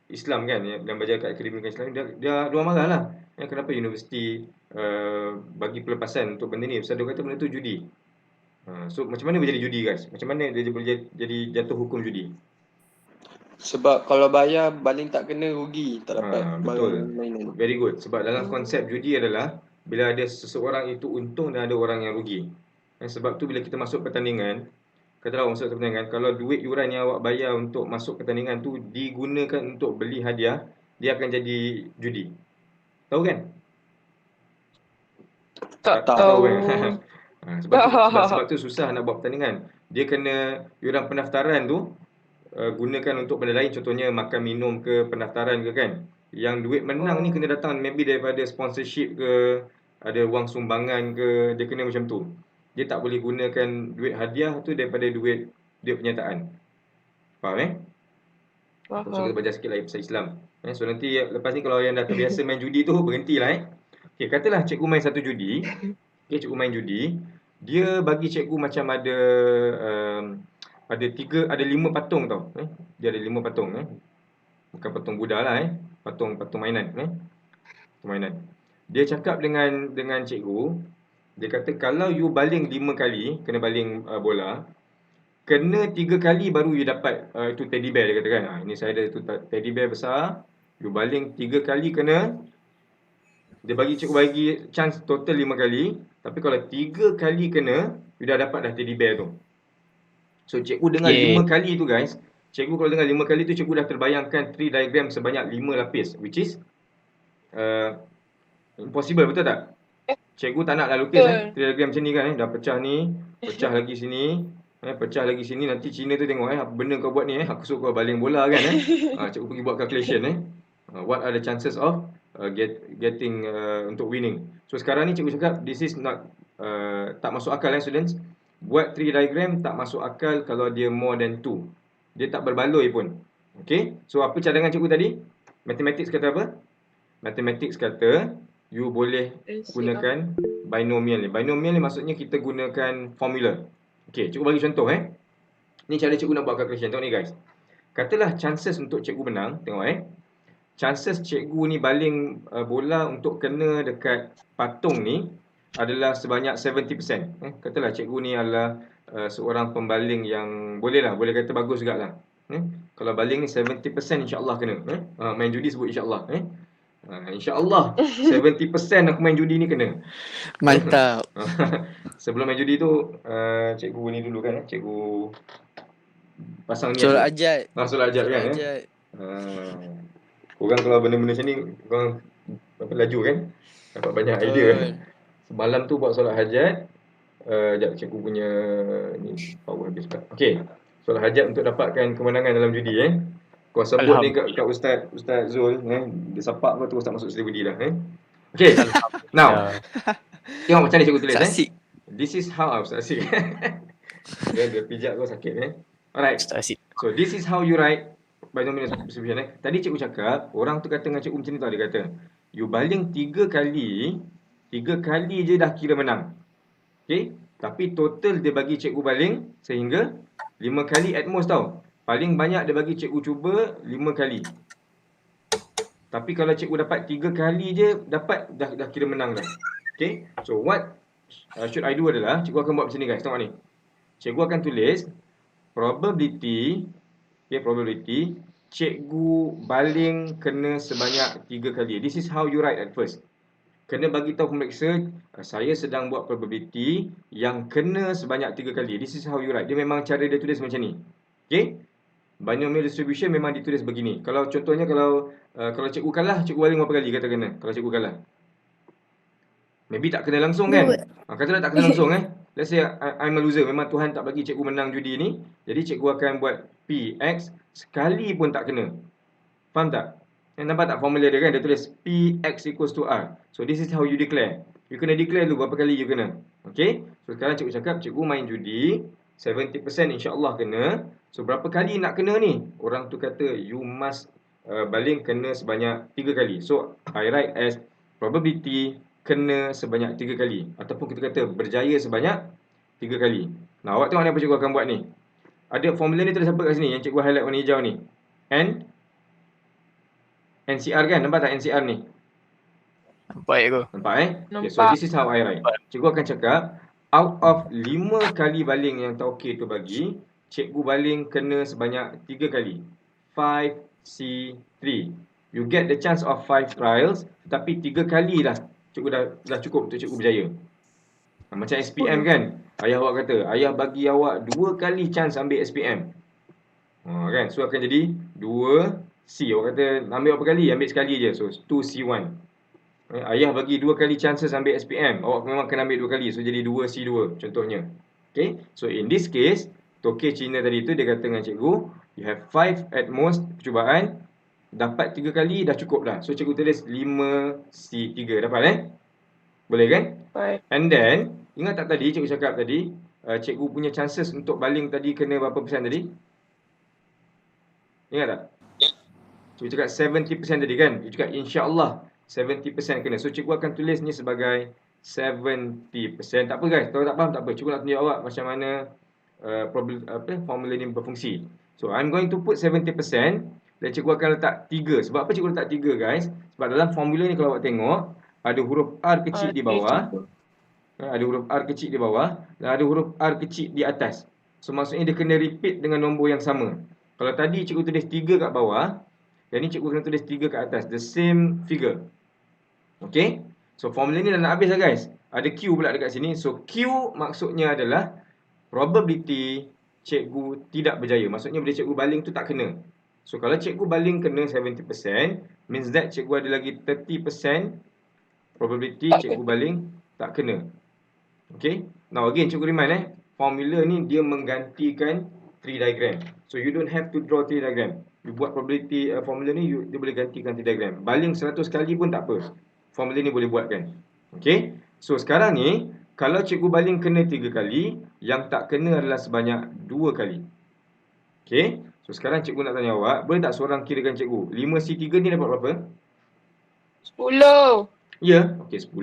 Islam kan, yang belajar kat akademi Islam, dia orang marah lah. Kenapa universiti bagi pelepasan untuk benda ni? Sebab dia kata benda tu judi. So macam mana boleh jadi judi guys? Macam mana dia boleh jadi jatuh hukum judi? Sebab kalau bayar baling tak kena rugi, tak dapat betul. mainan. Very good. Sebab dalam konsep judi adalah bila ada seseorang itu untung dan ada orang yang rugi. Sebab tu bila kita masuk pertandingan, katalah awak masuk pertandingan, kalau duit yuran yang awak bayar untuk masuk pertandingan tu digunakan untuk beli hadiah, dia akan jadi judi. Tahu kan? Tak tahu. Sebab tu susah nak buat pertandingan. Dia kena yuran pendaftaran tu gunakan untuk benda lain, contohnya makan minum ke, pendaftaran ke kan. Yang duit menang ni kena datang maybe daripada sponsorship ke, ada wang sumbangan ke, dia kena macam tu. Dia tak boleh gunakan duit hadiah tu daripada duit penyertaan. Faham So kita belajar sikit lagi pasal Islam. So nanti lepas ni kalau yang dah terbiasa main judi tu, berhentilah Okay, katalah cikgu main satu judi. Okay, cikgu main judi. Dia bagi cikgu macam ada 5 patung tau. Dia ada 5 patung. Bukan patung Buddha lah patung mainan. Patung mainan. Dia cakap dengan cikgu, dia kata kalau you baling 5 kali, kena baling bola, kena 3 kali baru you dapat itu teddy bear, dia kata kan. Ini saya ada tu teddy bear besar, you baling 3 kali kena. Dia cikgu bagi chance total 5 kali, tapi kalau 3 kali kena, you dah dapat dah teddy bear tu. So cikgu dengar 5 kali tu guys. Cikgu kalau dengar 5 kali tu, cikgu dah terbayangkan tree diagram sebanyak 5 lapis, which is impossible, betul tak? Cikgu tak nak lah lukis tree diagram macam ni kan. Dah pecah ni, pecah lagi sini, pecah lagi sini. Nanti Cina tu tengok apa benda kau buat ni aku suruh kau baling bola kan. Cikgu pergi buat calculation what are the chances of getting untuk winning. So sekarang ni cikgu cakap this is not tak masuk akal students. Buat tree diagram tak masuk akal kalau dia more than 2. Dia tak berbaloi pun. Okay, so apa cadangan cikgu tadi? Mathematics kata apa? Mathematics kata you boleh gunakan binomial ni. Binomial ni maksudnya kita gunakan formula. Okay, cikgu bagi contoh Ni cara cikgu nak buat calculation. Tengok ni guys. Katalah chances untuk cikgu menang, tengok chances cikgu ni baling bola untuk kena dekat patung ni adalah sebanyak 70%. Katalah cikgu ni adalah seorang pembaling yang boleh kata bagus jugalah. Kalau baling ni 70% insya-Allah kena. Main judi sebut insya-Allah. InsyaAllah 70% aku main judi ni kena. Mantap. Sebelum main judi tu cikgu ni dulu kan, cikgu pasang niat. Solat hajat. Solat hajat kan. Korang kalau benda-benda macam ni korang laju kan, dapat banyak idea kan. Semalam tu buat solat hajat. Sekejap cikgu punya ni power habis pula. Okey, solat hajat untuk dapatkan kemenangan dalam judi Kau sebut ni kat Ustaz Zul dia sapak kau terus tak masuk selebriti dah Okey. Now. Tengok macam ni cikgu tulis This is how Asik. Dia pijak kau sakit Alright. So this is how you write binomial distribution Tadi cikgu cakap orang tu kata dengan cikgu macam ni tau, dia kata you baling 3 kali je dah kira menang. Okey, tapi total dia bagi cikgu baling sehingga 5 kali at most tau. Paling banyak dia bagi cikgu cuba 5 kali. Tapi kalau cikgu dapat 3 kali je dapat dah kira menang dah. Okey. So what should I do adalah cikgu akan buat macam ni guys. Tengok ni. Cikgu akan tulis probability cikgu baling kena sebanyak 3 kali. This is how you write at first. Kena bagi tahu pemeriksa saya sedang buat probability yang kena sebanyak 3 kali. This is how you write. Dia memang cara dia tulis macam ni. Okey? Binomial distribution memang ditulis begini. Kalau contohnya kalau cikgu kalah, cikgu baling berapa kali kata kena? Kalau cikgu kalah. Maybe tak kena langsung kan? Katalah tak kena langsung Let's say I'm a loser. Memang Tuhan tak bagi cikgu menang judi ni. Jadi cikgu akan buat PX sekali pun tak kena. Faham tak? Nampak tak formula dia kan? Dia tulis PX equals to R. So this is how you declare. You kena declare dulu berapa kali you kena. Okay? So sekarang cikgu cakap cikgu main judi 70% insya-Allah kena. So berapa kali nak kena ni? Orang tu kata you must baling kena sebanyak 3 kali. So I write as probability kena sebanyak 3 kali. Ataupun kita kata berjaya sebanyak 3 kali. Nah, awak tengok ni apa cikgu akan buat ni. Ada formula ni terdapat kat sini yang cikgu highlight warna hijau ni. NCR kan? Nampak tak NCR ni? Nampak cikgu. Nampak Okay, so this is how I write. Cikgu akan cakap out of 5 kali baling yang tauke tu bagi, cikgu baling kena sebanyak 3 kali. 5C3. You get the chance of 5 trials, tapi 3 kali dah cikgu dah cukup untuk cikgu berjaya. Macam SPM kan? Ayah awak kata, ayah bagi awak 2 kali chance ambil SPM. Kan? So akan jadi 2C. Awak kata ambil berapa kali? Ambil sekali je. So 2C1. Ayah bagi 2 kali chances ambil SPM. Awak memang kena ambil 2 kali. So jadi 2C2 contohnya. Okay. So in this case, toke Cina tadi tu dia kata dengan cikgu, you have 5 at most percubaan. Dapat 3 kali dah cukup dah. So cikgu tulis 5C3. Dapat Boleh kan? Baik. And then, ingat tak tadi cikgu cakap tadi, cikgu punya chances untuk baling tadi kena berapa persen tadi? Ingat tak? Cikgu cakap 70% tadi kan? Cikgu cakap insya-Allah 70% kena. So cikgu akan tulis ni sebagai 70%. Tak apa guys, kalau tak faham tak apa. Cikgu nak tunjuk awak macam mana formula ni berfungsi. So I'm going to put 70% dan cikgu akan letak 3. Sebab apa cikgu letak 3 guys? Sebab dalam formula ni kalau awak tengok, ada huruf R kecil di bawah. Ada huruf R kecil di bawah dan ada huruf R kecil di atas. So maksudnya dia kena repeat dengan nombor yang sama. Kalau tadi cikgu tulis 3 kat bawah, dan ni cikgu kena tulis 3 kat atas. The same figure. Okay? So formula ni dah nak habis lah guys. Ada Q pula dekat sini. So Q maksudnya adalah probability cikgu tidak berjaya. Maksudnya bila cikgu baling tu tak kena. So kalau cikgu baling kena 70%, means that cikgu ada lagi 30% probability cikgu baling tak kena. Okay? Now again cikgu remind formula ni dia menggantikan tree diagram. So you don't have to draw tree diagram. You buat probability formula ni dia boleh gantikan tree diagram. Baling 100 kali pun tak apa. Formula ni boleh buatkan. Okay? So sekarang ni kalau cikgu baling kena 3 kali, yang tak kena adalah sebanyak 2 kali. Okay? So sekarang cikgu nak tanya awak, boleh tak seorang kirakan cikgu? 5C3 ni dapat berapa? 10. Ya, okey 10.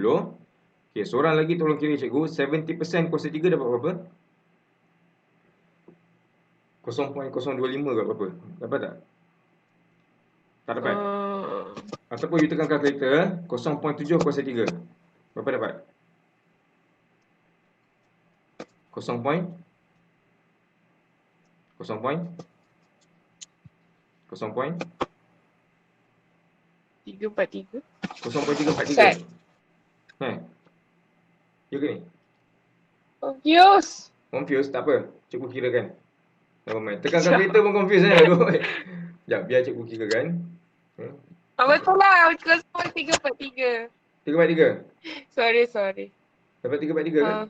Okey, seorang lagi tolong kira cikgu, 70% kuasa 3 dapat berapa? 0.025 ke berapa? Dapat tak? Tak dapat. Ataupun you tekan kalkulator, 0.7 kuasa 3. Berapa dapat? Kosong point. Kosong point. Kosong point. 343. 0.343. Ya ke ni? Confused. Confused? Tak apa. Cikgu kirakan. Never mind. Tekan kalkulator pun confused Aduh. Sekejap, biar cikgu kirakan. Betul lah. 343. 3/3. Sorry. Dapat 3/3 kan?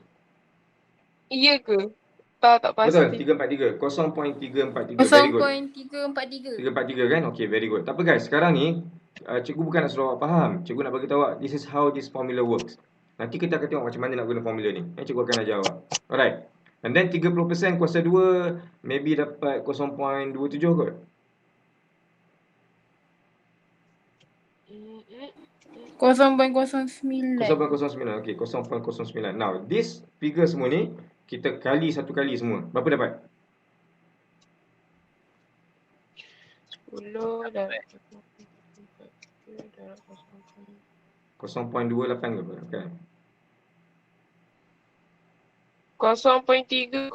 Iya ke? Tak Betul, pasti. 3/3. 0.343. Very good. 0.343. 3/3 kan? Okay, very good. Tak apa guys, sekarang ni cikgu bukan nak suruh awak faham. Cikgu nak bagi tahu awak this is how this formula works. Nanti kita akan tengok macam mana nak guna formula ni. Cikgu akan ajar awak. Alright. And then 30% kuasa 2 maybe dapat 0.27 kot. 0.09. 0.09. Okay, 0.09. Now, this figure semua ni kita kali satu kali semua. Berapa dapat? 10 dan 0.28 ke apa? Kan? 0.3087.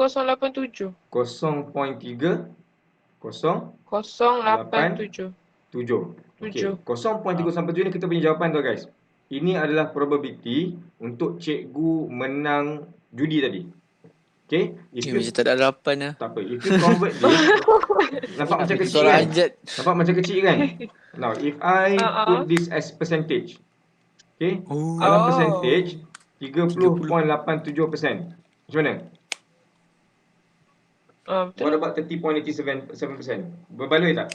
0.3 087. 7. Okay. 7. 0.3 ni kita punya jawapan tu guys. Ini adalah probability untuk cikgu menang judi tadi. Okay. Macam tak ada harapan lah. Tak apa. If you convert this, nampak macam kecil Soalan kan? ajat. Nampak macam kecil kan? Now, if I put this as percentage. Okay. Dalam percentage, 30.87%. Macam mana? Betul. What about 30.87%? Berbaloi tak?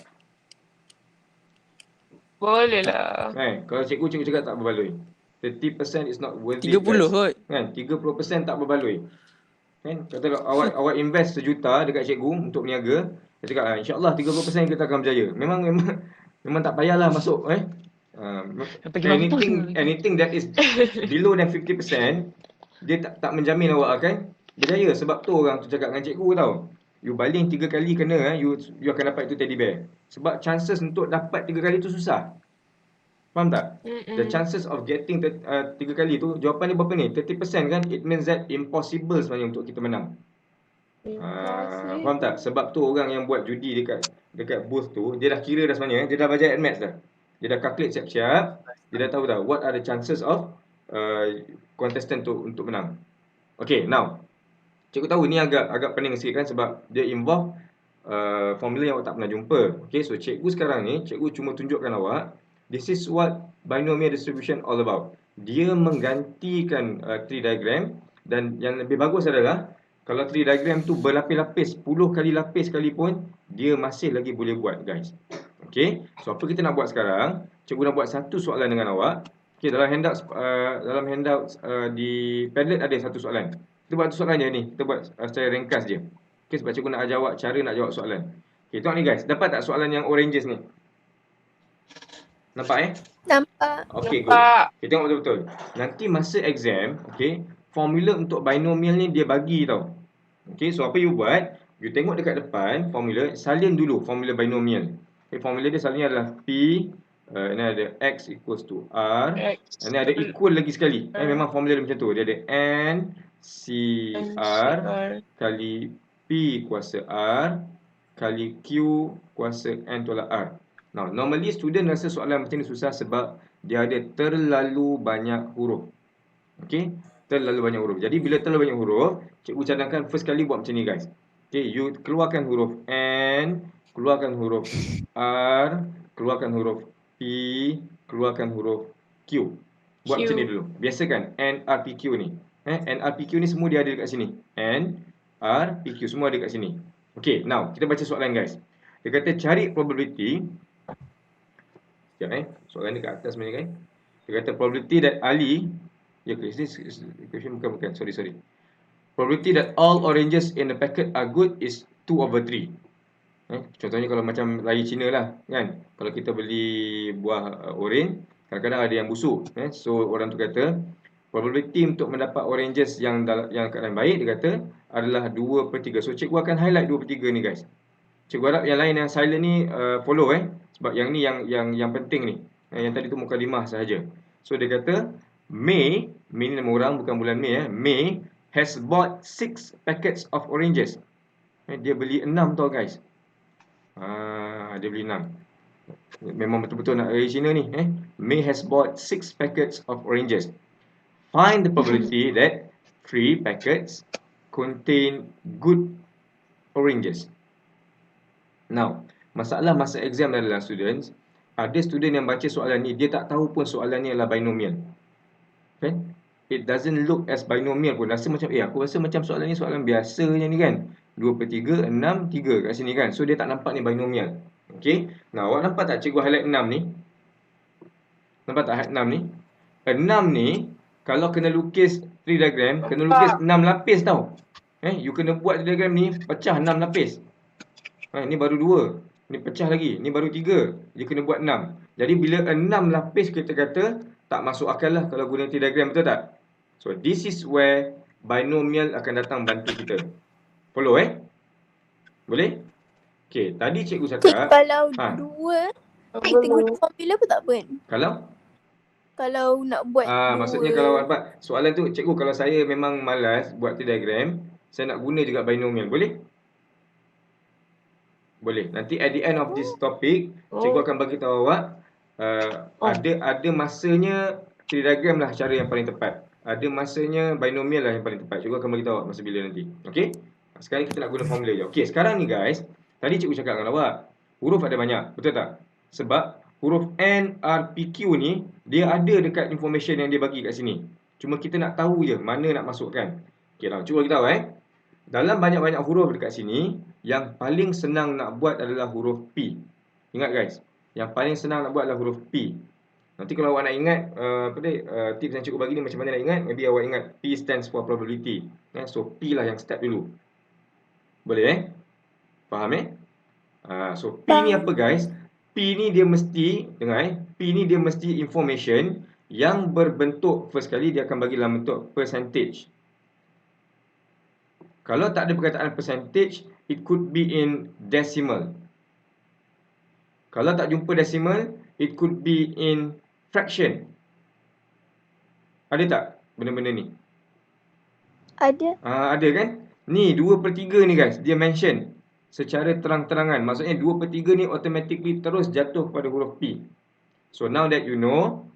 Boleh lah. Kalau cikgu cakap tak berbaloi. 30% is not worth it. 30 kot. Kan? 30% tak berbaloi. Kan? Kata awak invest $1 dekat cikgu untuk berniaga, dia cakap insya-Allah 30% kita akan berjaya. Memang tak payahlah masuk anything that is below than 50%, dia tak menjamin awak akan berjaya. Sebab tu orang tu cakap dengan cikgu tau. You baling 3 kali kena, you akan dapat itu teddy bear. Sebab chances untuk dapat 3 kali tu susah. Faham tak? The chances of getting 3 kali tu, jawapan dia berapa ni? 30% kan? It means that impossible sebenarnya untuk kita menang. Faham tak? Sebab tu orang yang buat judi dekat booth tu, dia dah kira dah sebenarnya, dia dah belajar maths dah. Dia dah calculate siap-siap, dia dah tahu dah what are the chances of contestant tu untuk menang. Okay, now cikgu tahu ni agak pening sikit kan, sebab dia involve formula yang awak tak pernah jumpa. Okay, so cikgu sekarang ni, cikgu cuma tunjukkan awak this is what binomial distribution all about. Dia menggantikan tree diagram, dan yang lebih bagus adalah kalau tree diagram tu berlapis-lapis, 10 kali lapis sekalipun, dia masih lagi boleh buat guys. Okay, so apa kita nak buat sekarang? Cikgu nak buat satu soalan dengan awak. Okay, dalam handout di Padlet ada satu soalan. Kita buat soalan je ni. Kita buat secara ringkas je. Okay, sebab cikgu nak ajar awak cara nak jawab soalan. Okay, tengok ni guys. Dapat tak soalan yang oranges ni? Nampak Nampak. Okay, good. Okay, tengok betul-betul. Nanti masa exam, okay, formula untuk binomial ni dia bagi tau. Okay, so apa you buat? You tengok dekat depan formula, salin dulu formula binomial. Okay, formula dia salin adalah P, ini ada X equals to R. Ini ada equal lagi sekali. Memang formula dia macam tu. Dia ada N CR kali P kuasa R kali Q kuasa N tolak R. Now, normally student rasa soalan macam ni susah sebab dia ada terlalu banyak huruf. Okay, terlalu banyak huruf. Jadi bila terlalu banyak huruf, cikgu cadangkan first kali buat macam ni guys. Okay, you keluarkan huruf N, keluarkan huruf R, keluarkan huruf P, keluarkan huruf Q. Buat macam ni dulu. Biasakan N, R, P, Q ni. N, R, P, Q ni semua dia ada dekat sini. N, R, P, Q semua ada dekat sini. Okay, now kita baca soalan guys. Dia kata cari probability. Sekejap soalan ni kat atas sebenarnya kan. Dia kata probability that Ali, question bukan. Sorry. Probability that all oranges in the packet are good is 2/3. Contohnya kalau macam raya Cina lah kan. Kalau kita beli buah orange, kadang-kadang ada yang busuk. So orang tu kata probability untuk mendapat oranges yang keadaan baik, dia kata adalah 2/3. So cikgu akan highlight 2/3 ni guys. Cikgu harap yang lain yang silent ni follow sebab yang ni yang penting ni. Yang tadi tu mukadimah sahaja. So dia kata May ni nama orang bukan bulan Mei May has bought 6 packets of oranges. Dia beli 6 tau guys. Dia beli 6. Memang betul-betul nak original ni. May has bought 6 packets of oranges. Find the probability that 3 packets contain good oranges. Now, masalah masa exam adalah students, ada student yang baca soalan ni, dia tak tahu pun soalan ni adalah binomial. Okay? It doesn't look as binomial pun. Rasa macam, aku rasa macam soalan ni soalan biasa je ni kan. 2/3, 6, 3 kat sini kan. So, dia tak nampak ni binomial. Okay? Nah, awak nampak tak cikgu highlight 6 ni? Nampak tak highlight 6 ni? 6 ni, kalau kena lukis tree diagram, kena lukis 6 lapis tau. You kena buat diagram ni, pecah 6 lapis. Ni baru 2. Ni pecah lagi. Ni baru 3. Dia kena buat 6. Jadi, bila 6 lapis kita kata, tak masuk akal lah kalau guna tree diagram, betul tak? So, this is where binomial akan datang bantu kita. Follow Boleh? Okay, tadi cikgu cakap. Kalau 2, kita guna formula pun tak apa kan? Kalau nak buat maksudnya kalau nampak soalan tu, cikgu kalau saya memang malas buat tree diagram, saya nak guna juga binomial, boleh? Boleh. Nanti at the end of this topic, cikgu akan bagi tahu awak ada masanya tree diagram lah cara yang paling tepat. Ada masanya binomial lah yang paling tepat. Cikgu akan bagi tahu awak masa bila nanti. Okey? Sekarang kita nak guna formula je. Okey, sekarang ni guys, tadi cikgu cakap dengan awak, huruf ada banyak, betul tak? Sebab huruf N, R, P, Q ni, dia ada dekat information yang dia bagi kat sini. Cuma kita nak tahu je mana nak masukkan. Okey lah, cuba kita tahu dalam banyak-banyak huruf dekat sini, yang paling senang nak buat adalah huruf P. Ingat guys, yang paling senang nak buat adalah huruf P. Nanti kalau awak nak ingat, tips yang cikgu bagi ni macam mana nak ingat, maybe awak ingat P stands for probability. So P lah yang step dulu. Boleh Faham So P ni apa guys? P ni dia mesti, dengar P ni dia mesti information yang berbentuk, first kali dia akan bagi dalam bentuk percentage. Kalau tak ada perkataan percentage, it could be in decimal. Kalau tak jumpa decimal, it could be in fraction. Ada tak benda-benda ni? Ada. Ada kan? Ni 2/3 ni guys, dia mention secara terang-terangan. Maksudnya 2/3 ni automatically terus jatuh pada huruf P. So now that you know,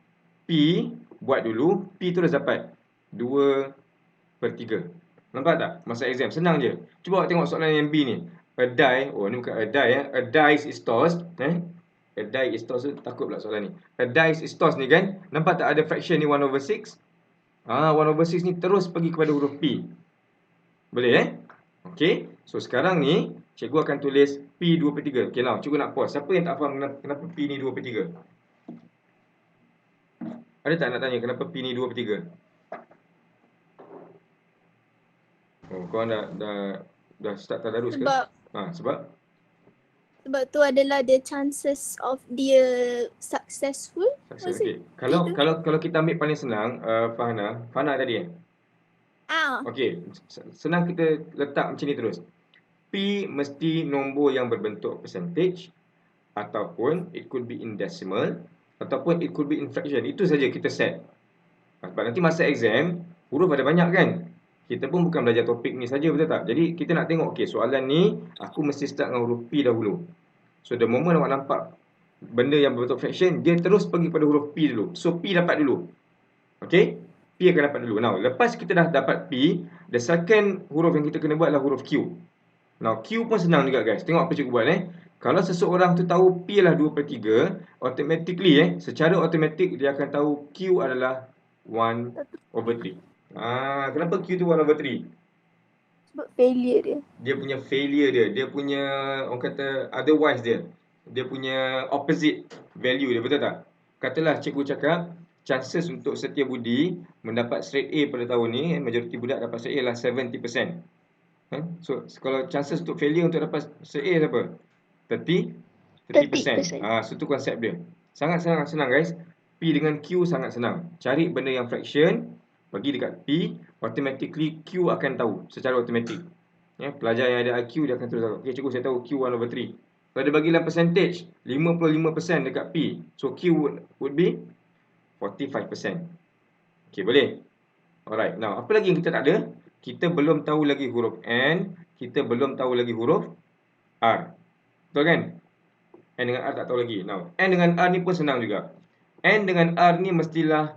P, buat dulu, P terus dapat 2/3. Nampak tak? Masa exam, senang je. Cuba awak tengok soalan yang B ni. A die, ni bukan a die A dice is tossed. A die is tossed, takut pula soalan ni. A dice is tossed ni kan, nampak tak ada fraction ni 1/6? 1/6 ni terus pergi kepada huruf P. Boleh Okey. So sekarang ni cikgu akan tulis P 2/3. Okey now, cikgu nak pause. Siapa yang tak faham kenapa P ni 2/3? Ada tak nak tanya kenapa P ni 2/3? Korang dah start tadarus ke? Sebab tu adalah the chances of dia successful. Okay. Kalau kita ambil paling senang, Fahana tadi Okey, senang kita letak macam ni terus. P mesti nombor yang berbentuk percentage, ataupun it could be in decimal, ataupun it could be in fraction. Itu saja kita set. Sebab nanti masa exam, huruf ada banyak kan? Kita pun bukan belajar topik ni saja, betul tak? Jadi kita nak tengok, okey, soalan ni aku mesti start dengan huruf P dahulu. So the moment awak nampak benda yang berbentuk fraction, dia terus pergi pada huruf P dulu. So P dapat dulu. Okey? P akan dapat dulu. Now, lepas kita dah dapat P, the second huruf yang kita kena buat adalah huruf Q. Now, Q pun senang juga guys. Tengok apa cikgu buat Kalau seseorang tu tahu P adalah 2/3, automatically secara automatik dia akan tahu Q adalah 1/3. Kenapa Q tu 1/3? Sebab failure dia. Dia punya failure dia. Dia punya, orang kata, otherwise dia. Dia punya opposite value dia, betul tak? Katalah cikgu cakap, chances untuk Setia Budi mendapat straight A pada tahun ni, majoriti budak dapat straight A adalah 70%. So, kalau chances untuk failure untuk dapat straight A apa? 30%. So, tu konsep dia. Sangat senang guys. P dengan Q sangat senang. Cari benda yang fraction, pergi dekat P, automatically Q akan tahu secara automatik. Pelajar yang ada IQ dia akan terus tahu. Okay, cikgu saya tahu Q 1/3. Kalau dia bagi dalam percentage 55% dekat P, so Q would be 45%. Okay, boleh? Alright, now apa lagi yang kita tak ada? kita belum tahu lagi huruf N, kita belum tahu lagi huruf R. Betul kan? N dengan R tak tahu lagi. Now, N dengan R ni pun senang juga. N dengan R ni mestilah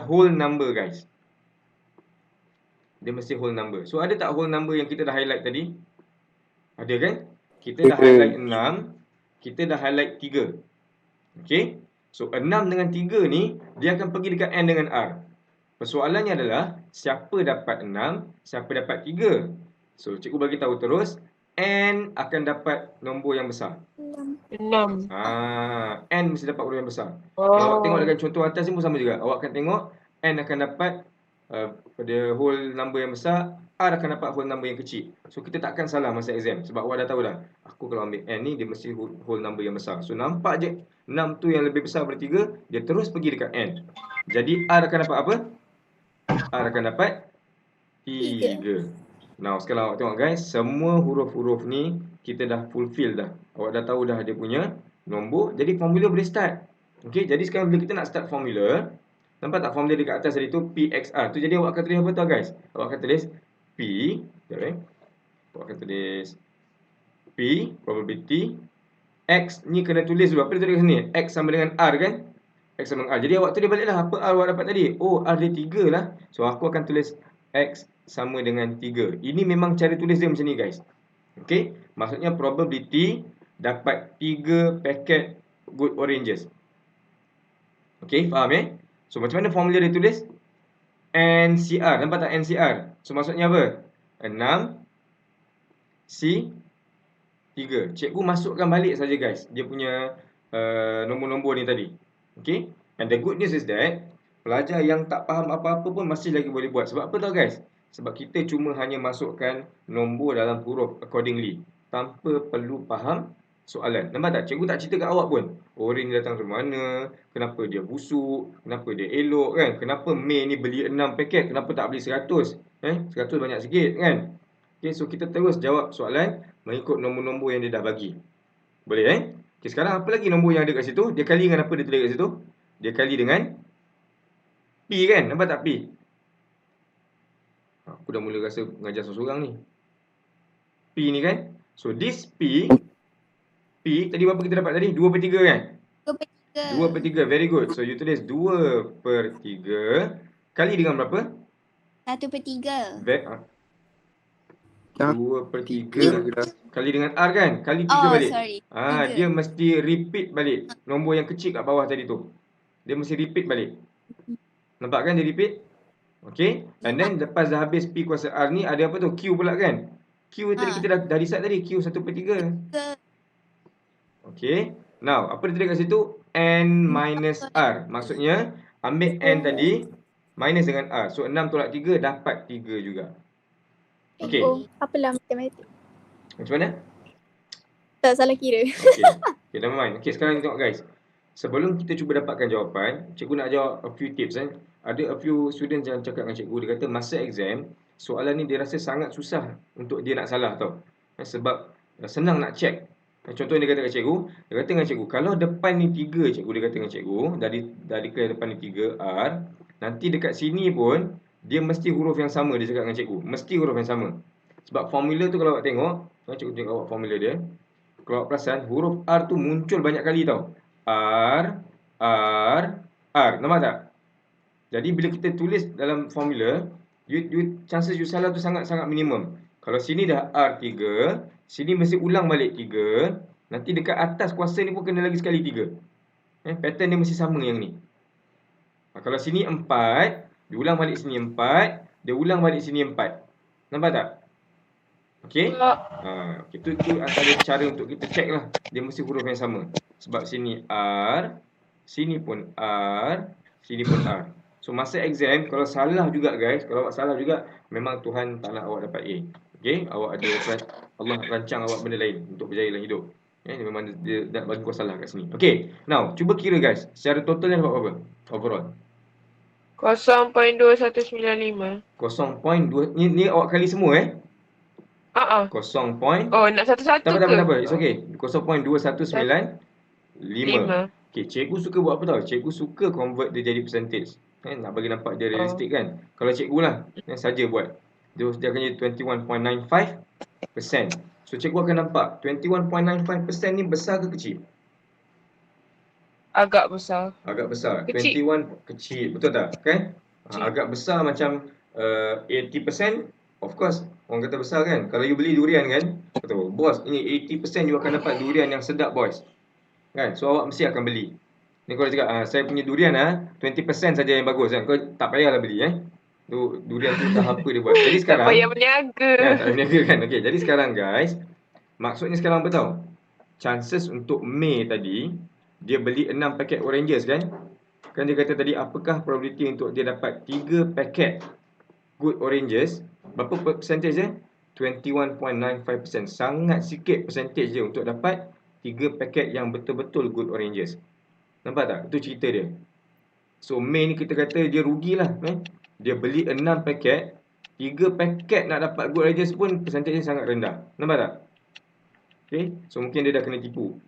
whole number, guys. Dia mesti whole number. So, ada tak whole number yang kita dah highlight tadi? Ada kan? Kita dah highlight 6, kita dah highlight 3. Okay? So, 6 dengan 3 ni, dia akan pergi dekat N dengan R. Persoalannya adalah, siapa dapat 6, siapa dapat 3? So, cikgu bagi tahu terus, N akan dapat nombor yang besar. 6. N mesti dapat huruf yang besar. Oh. Awak tengok dengan contoh atas ni pun sama juga. Awak akan tengok, N akan dapat pada whole number yang besar, R akan dapat whole number yang kecil. So, kita takkan salah masa exam. Sebab awak dah tahu dah, aku kalau ambil N ni, dia mesti whole number yang besar. So, nampak je 6 tu yang lebih besar daripada 3, dia terus pergi dekat N. Jadi, R akan dapat apa? R akan dapat 3. Now, sekarang awak tengok guys, semua huruf-huruf ni kita dah fulfill dah. Awak dah tahu dah dia punya nombor, jadi formula boleh start. Okay, jadi sekarang bila kita nak start formula, nampak tak formula dekat atas tadi tu PXR tu, jadi awak akan tulis apa tau guys? Awak akan tulis P, awak akan tulis P, probability, X ni kena tulis dulu. Apa dia tulis kat sini? X sama dengan R kan? X sama dengan R. Jadi awak tulis baliklah apa R awak dapat tadi. Oh, R dia 3 lah. So, aku akan tulis X sama dengan 3. Ini memang cara tulis dia macam ni guys. Okay? Maksudnya probability dapat 3 paket good oranges. Okay, faham So, macam mana formula dia tulis? NCR. Nampak tak NCR? So, maksudnya apa? 6 C 3. Cikgu masukkan balik saja guys dia punya nombor-nombor ni tadi. Okay? And the good news is that pelajar yang tak faham apa-apa pun masih lagi boleh buat. Sebab apa tau guys? Sebab kita cuma hanya masukkan nombor dalam huruf accordingly, tanpa perlu faham soalan. Nampak tak? Cikgu tak cerita kat awak pun. Oren ni datang dari mana? Kenapa dia busuk? Kenapa dia elok kan? Kenapa Mei ni beli 6 paket? Kenapa tak beli 100? 100 banyak sikit kan? Okay, so kita terus jawab soalan mengikut nombor-nombor yang dia dah bagi. Boleh Okay, sekarang apa lagi nombor yang ada kat situ? Dia kali dengan apa dia tulis kat situ? Dia kali dengan P kan? Nampak tak P? Aku dah mula rasa mengajar seorang ni. P ni kan? So this P tadi berapa kita dapat tadi? 2/3 kan? 2/3. Very good. So you tulis 2/3 kali dengan berapa? 1/3. 2/3 kali dengan R kan? Kali 3 balik. Sorry. Dia mesti repeat balik nombor yang kecil kat bawah tadi tu. Dia mesti repeat balik. Nampak kan dia repeat? Okay. And then lepas dah habis P kuasa R ni, ada apa tu? Q pula kan? Q tadi kita dah decide tadi. Q 1/3. Okay. Now, apa dia tulis kat situ? N minus R. Maksudnya, ambil N tadi, minus dengan R. So, 6 tolak 3, dapat 3 juga. Okay. Apalah matematik. Macam mana? Tak salah kira. Okay, never mind. Okay, sekarang tengok guys. Sebelum kita cuba dapatkan jawapan, cikgu nak jawab a few tips. Ada a few students yang cakap dengan cikgu, dia kata masa exam, soalan ni dia rasa sangat susah untuk dia nak salah tau. Sebab senang nak check. Contohnya dia kata kat cikgu, dia kata dengan cikgu, kalau depan ni 3, cikgu dia kata dengan cikgu, dah declare depan ni 3 R, nanti dekat sini pun, dia mesti huruf yang sama, dia cakap dengan cikgu. Mesti huruf yang sama. Sebab formula tu kalau awak tengok, cikgu tengok awak formula dia, kalau awak perasan, huruf R tu muncul banyak kali tau. R. Nampak tak? Jadi bila kita tulis dalam formula, chances you salah tu sangat-sangat minimum. Kalau sini dah R3, sini mesti ulang balik 3, nanti dekat atas kuasa ni pun kena lagi sekali 3. Pattern dia mesti sama yang ni. Kalau sini 4, dia ulang balik sini 4, dia ulang balik sini 4. Nampak tak? Okay? Itu antara cara untuk kita check lah. Dia mesti huruf yang sama. Sebab sini R, sini pun R, sini pun R. So masa exam, kalau salah juga guys, kalau awak salah juga, memang Tuhan tak nak awak dapat A. Okay? Awak ada, Allah rancang awak benda lain untuk berjaya dalam hidup. Memang dia nak bagi kau salah kat sini. Okay, now cuba kira guys, secara totalnya dapat berapa? Overall 0.2195. 0.2, ni awak kali semua 0. Oh, nak satu-satu tak ke? apa. It's okay. 0.2195. Okay, cikgu suka buat apa tau? Cikgu suka convert dia jadi percentage. Nak bagi nampak dia realistik kan? Kalau cikgu lah, saja buat. Dia akan jadi 21.95%. So cikgu akan nampak 21.95% ni besar ke kecil? Agak besar. Agak besar. Kecil. 21 kecil, betul tak? Kan? Agak besar macam 80%, of course orang kata besar kan. Kalau you beli durian kan, betul, bos, ini 80% you akan dapat durian yang sedap boys. Kan? So awak mesti akan beli. Ni kalau cakap saya punya durian 20% saja yang bagus kan. Kau tak payahlah beli durian tu dah apa dia buat. Jadi sekarang Tak payah berniaga. Kan, tak payah berniaga kan. Okey, jadi sekarang guys, maksudnya sekarang apa tahu? Chances untuk May tadi dia beli 6 paket oranges kan? Kan dia kata tadi apakah probability untuk dia dapat 3 paket good oranges? Berapa percentage dia? 21.95%. Sangat sikit percentage dia untuk dapat 3 paket yang betul-betul good oranges. Nampak tak? Itu cerita dia. So May ni kita kata dia rugilah kan? Dia beli 6 paket, 3 paket nak dapat good oranges pun percentage dia sangat rendah. Nampak tak? Okay, so mungkin dia dah kena tipu.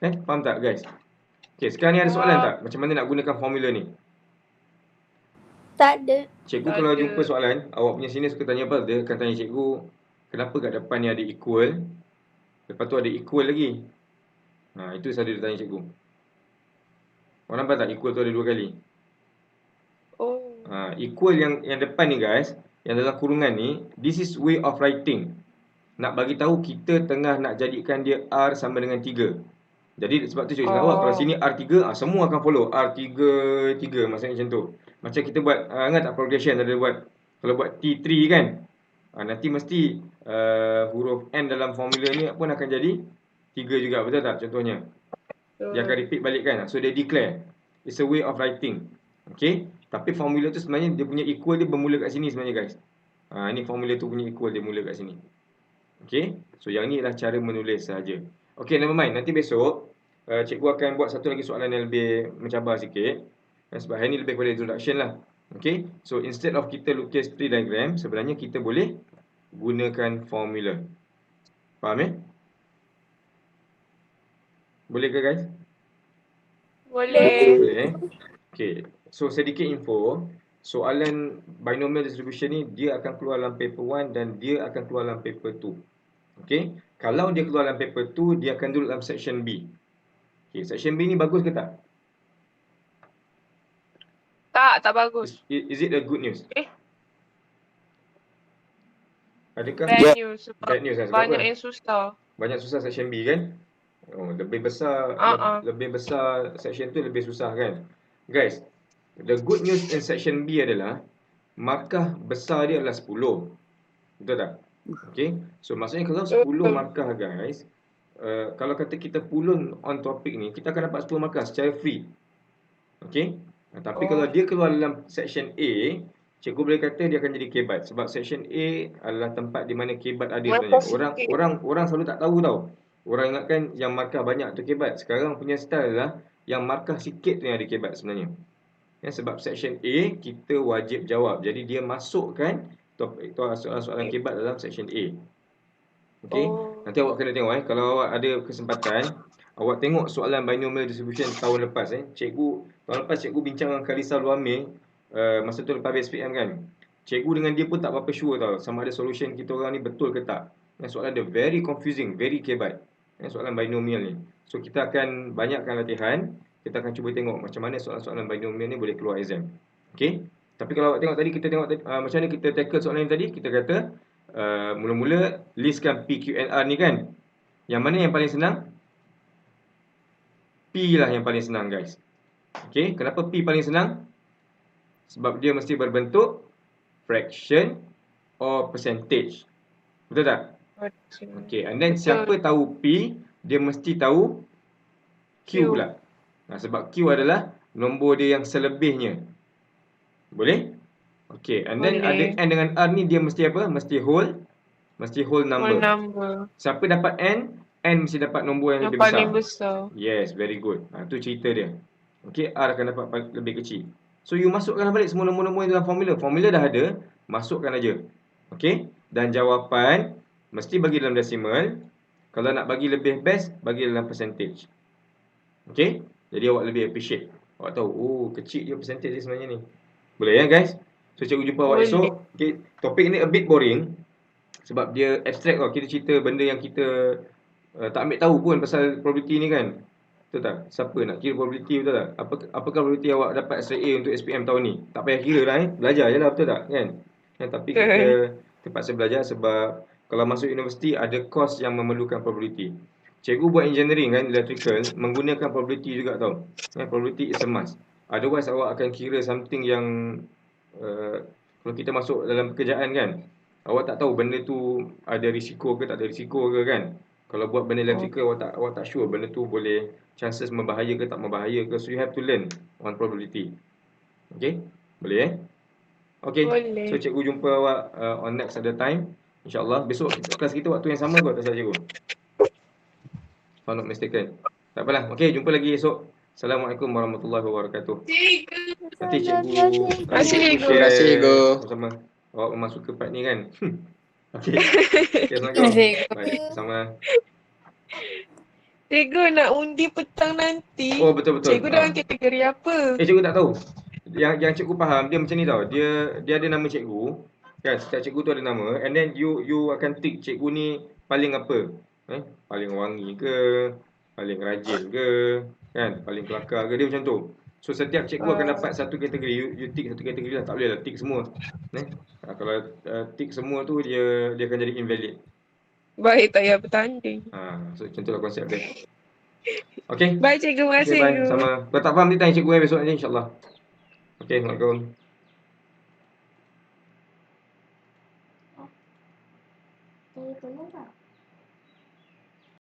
Faham tak guys? Okay, sekarang ni ada soalan tak? Macam mana nak gunakan formula ni? Tak ada. Cikgu kalau jumpa soalan, awak punya sini suka tanya apa? Dia akan tanya cikgu, kenapa kat depan ni ada equal, lepas tu ada equal lagi. Itu sahaja dia tanya cikgu. Awak nampak tak equal tu ada 2 kali? Equal yang depan ni guys, yang dalam kurungan ni, this is way of writing. Nak bagi tahu kita tengah nak jadikan dia R sama dengan 3. Jadi sebab tu cikgu cakap, kalau sini R3, semua akan follow. R3, 3 maksudnya macam tu. Macam kita buat, ingat tak progression ada buat, kalau buat T3 kan, nanti mesti huruf N dalam formula ni pun akan jadi 3 juga, betul tak contohnya? Dia akan repeat balik kan. So dia declare, it's a way of writing. Okay, tapi formula tu sebenarnya dia punya equal dia bermula kat sini sebenarnya guys. Ini formula tu punya equal dia mula kat sini. Okay, so yang ni adalah cara menulis sahaja. Okay, never mind. Nanti besok cikgu akan buat satu lagi soalan yang lebih mencabar sikit. Sebab hari ni lebih kepada introduction lah. Okay, so instead of kita lukis tree diagram, sebenarnya kita boleh gunakan formula. Faham Boleh ke guys? Boleh. Okay, so sedikit info. Soalan binomial distribution ni dia akan keluar dalam paper 1 dan dia akan keluar dalam paper 2. Okay, kalau dia keluar dalam paper 2, dia akan duduk dalam section B. Okay, section B ni bagus ke tak? Tak bagus. Is it a good news? Adakah? Bad news. Bad news kan? Banyak yang susah. Banyak susah section B kan? Lebih besar section tu lebih susah kan? Guys, the good news in section B adalah markah besar dia adalah 10. Betul tak? Okay, so maksudnya kalau 10 markah guys, kalau kata kita pulun on topic ni, kita akan dapat 10 markah secara free. Okay, tapi kalau dia keluar dalam section A, cikgu boleh kata dia akan jadi kebat. Sebab section A adalah tempat di mana kebat ada sebenarnya. Orang selalu tak tahu tau. Orang ingatkan yang markah banyak tu kebat. Sekarang punya style adalah yang markah sikit tu yang ada kebat sebenarnya. Sebab section A kita wajib jawab. Jadi dia masukkan soalan kebat dalam section A. Okay, nanti awak kena tengok kalau awak ada kesempatan, awak tengok soalan binomial distribution tahun lepas tahun lepas cikgu bincang dengan Kalisa Luamil masa tu lepas SPM kan. Cikgu dengan dia pun tak berapa sure tau sama ada solution kita orang ni betul ke tak. Soalan dia very confusing, very kebat. Soalan binomial ni. So kita akan banyakkan latihan, kita akan cuba tengok macam mana soalan-soalan binomial ni boleh keluar exam. Okay, tapi kalau awak tengok tadi, kita tengok macam mana kita tackle soalan ni tadi. Kita kata mula-mula listkan PQNR ni kan. Yang mana yang paling senang? P lah yang paling senang guys. Okay, kenapa P paling senang? Sebab dia mesti berbentuk fraction or percentage. Betul tak? Okay, and then siapa tahu P, dia mesti tahu Q pula. Sebab Q adalah nombor dia yang selebihnya. Boleh? Okay, and then ada N dengan R ni dia mesti apa? Mesti whole number. Siapa dapat N mesti dapat nombor yang lebih besar. Paling besar. Yes, very good. Tu cerita dia. Okay, R akan dapat lebih kecil. So you masukkan balik semua nombor-nombor dalam formula. Formula dah ada, masukkan aja. Okay, dan jawapan mesti bagi dalam decimal. Kalau nak bagi lebih best, bagi dalam percentage. Okay, jadi awak lebih appreciate. Awak tahu, kecil je percentage dia sebenarnya ni. Boleh ya guys? So cikgu jumpa awak Boleh. esok. Okay, topik ni a bit boring sebab dia abstract tau. Kita cerita benda yang kita tak ambil tahu pun pasal probability ni kan. Betul tak? Siapa nak kira probability, betul tak? Apakah probability awak dapat straight A untuk SPM tahun ni? Tak payah kira lah belajar je lah, betul tak? Kan? Tapi kita terpaksa belajar sebab kalau masuk universiti ada course yang memerlukan probability. Cikgu buat engineering kan, electrical, menggunakan probability juga tau. Probability is a must. Otherwise awak akan kira something yang kalau kita masuk dalam pekerjaan kan, awak tak tahu benda tu ada risiko ke tak ada risiko ke kan. Kalau buat benda electrical awak tak sure benda tu boleh chances membahaya ke tak membahaya ke. So you have to learn on probability. Okay? Boleh Okay. Boleh. So cikgu jumpa awak on next other time. InsyaAllah besok kelas kita waktu yang sama kot tak salah cikgu. If I'm not mistaken. Tak apalah. Okay, jumpa lagi esok. Assalamualaikum warahmatullahi wabarakatuh. Nanti cikgu Terima kasih, cikgu. Terima kasih, cikgu. Sama-sama. Awak memang suka part ni kan? Okay. Okay, Assalamualaikum. Baik, sama. Cikgu nak undi petang nanti. Oh, betul-betul. Cikgu dalam kategori apa? Cikgu tak tahu. Yang cikgu faham, dia macam ni tau. Dia ada nama cikgu. Kan, setiap cikgu tu ada nama. And then you akan tick cikgu ni paling apa? Paling wangi ke? Paling rajin ke? Kan? Paling kelakar ke? Dia macam tu. So setiap cikgu akan dapat satu kategori. You tick satu kategori lah. Tak boleh lah tick semua. Kalau tick semua tu dia akan jadi invalid. Baik, tak payah bertanding. So macam tu lah konsep dia. Okay. Baik cikgu, terima kasih. Okay, bye. Sama. Kalau tak faham, nanti tanya cikgu besok nanti insyaAllah. Okay, Assalamualaikum. Tolong tak?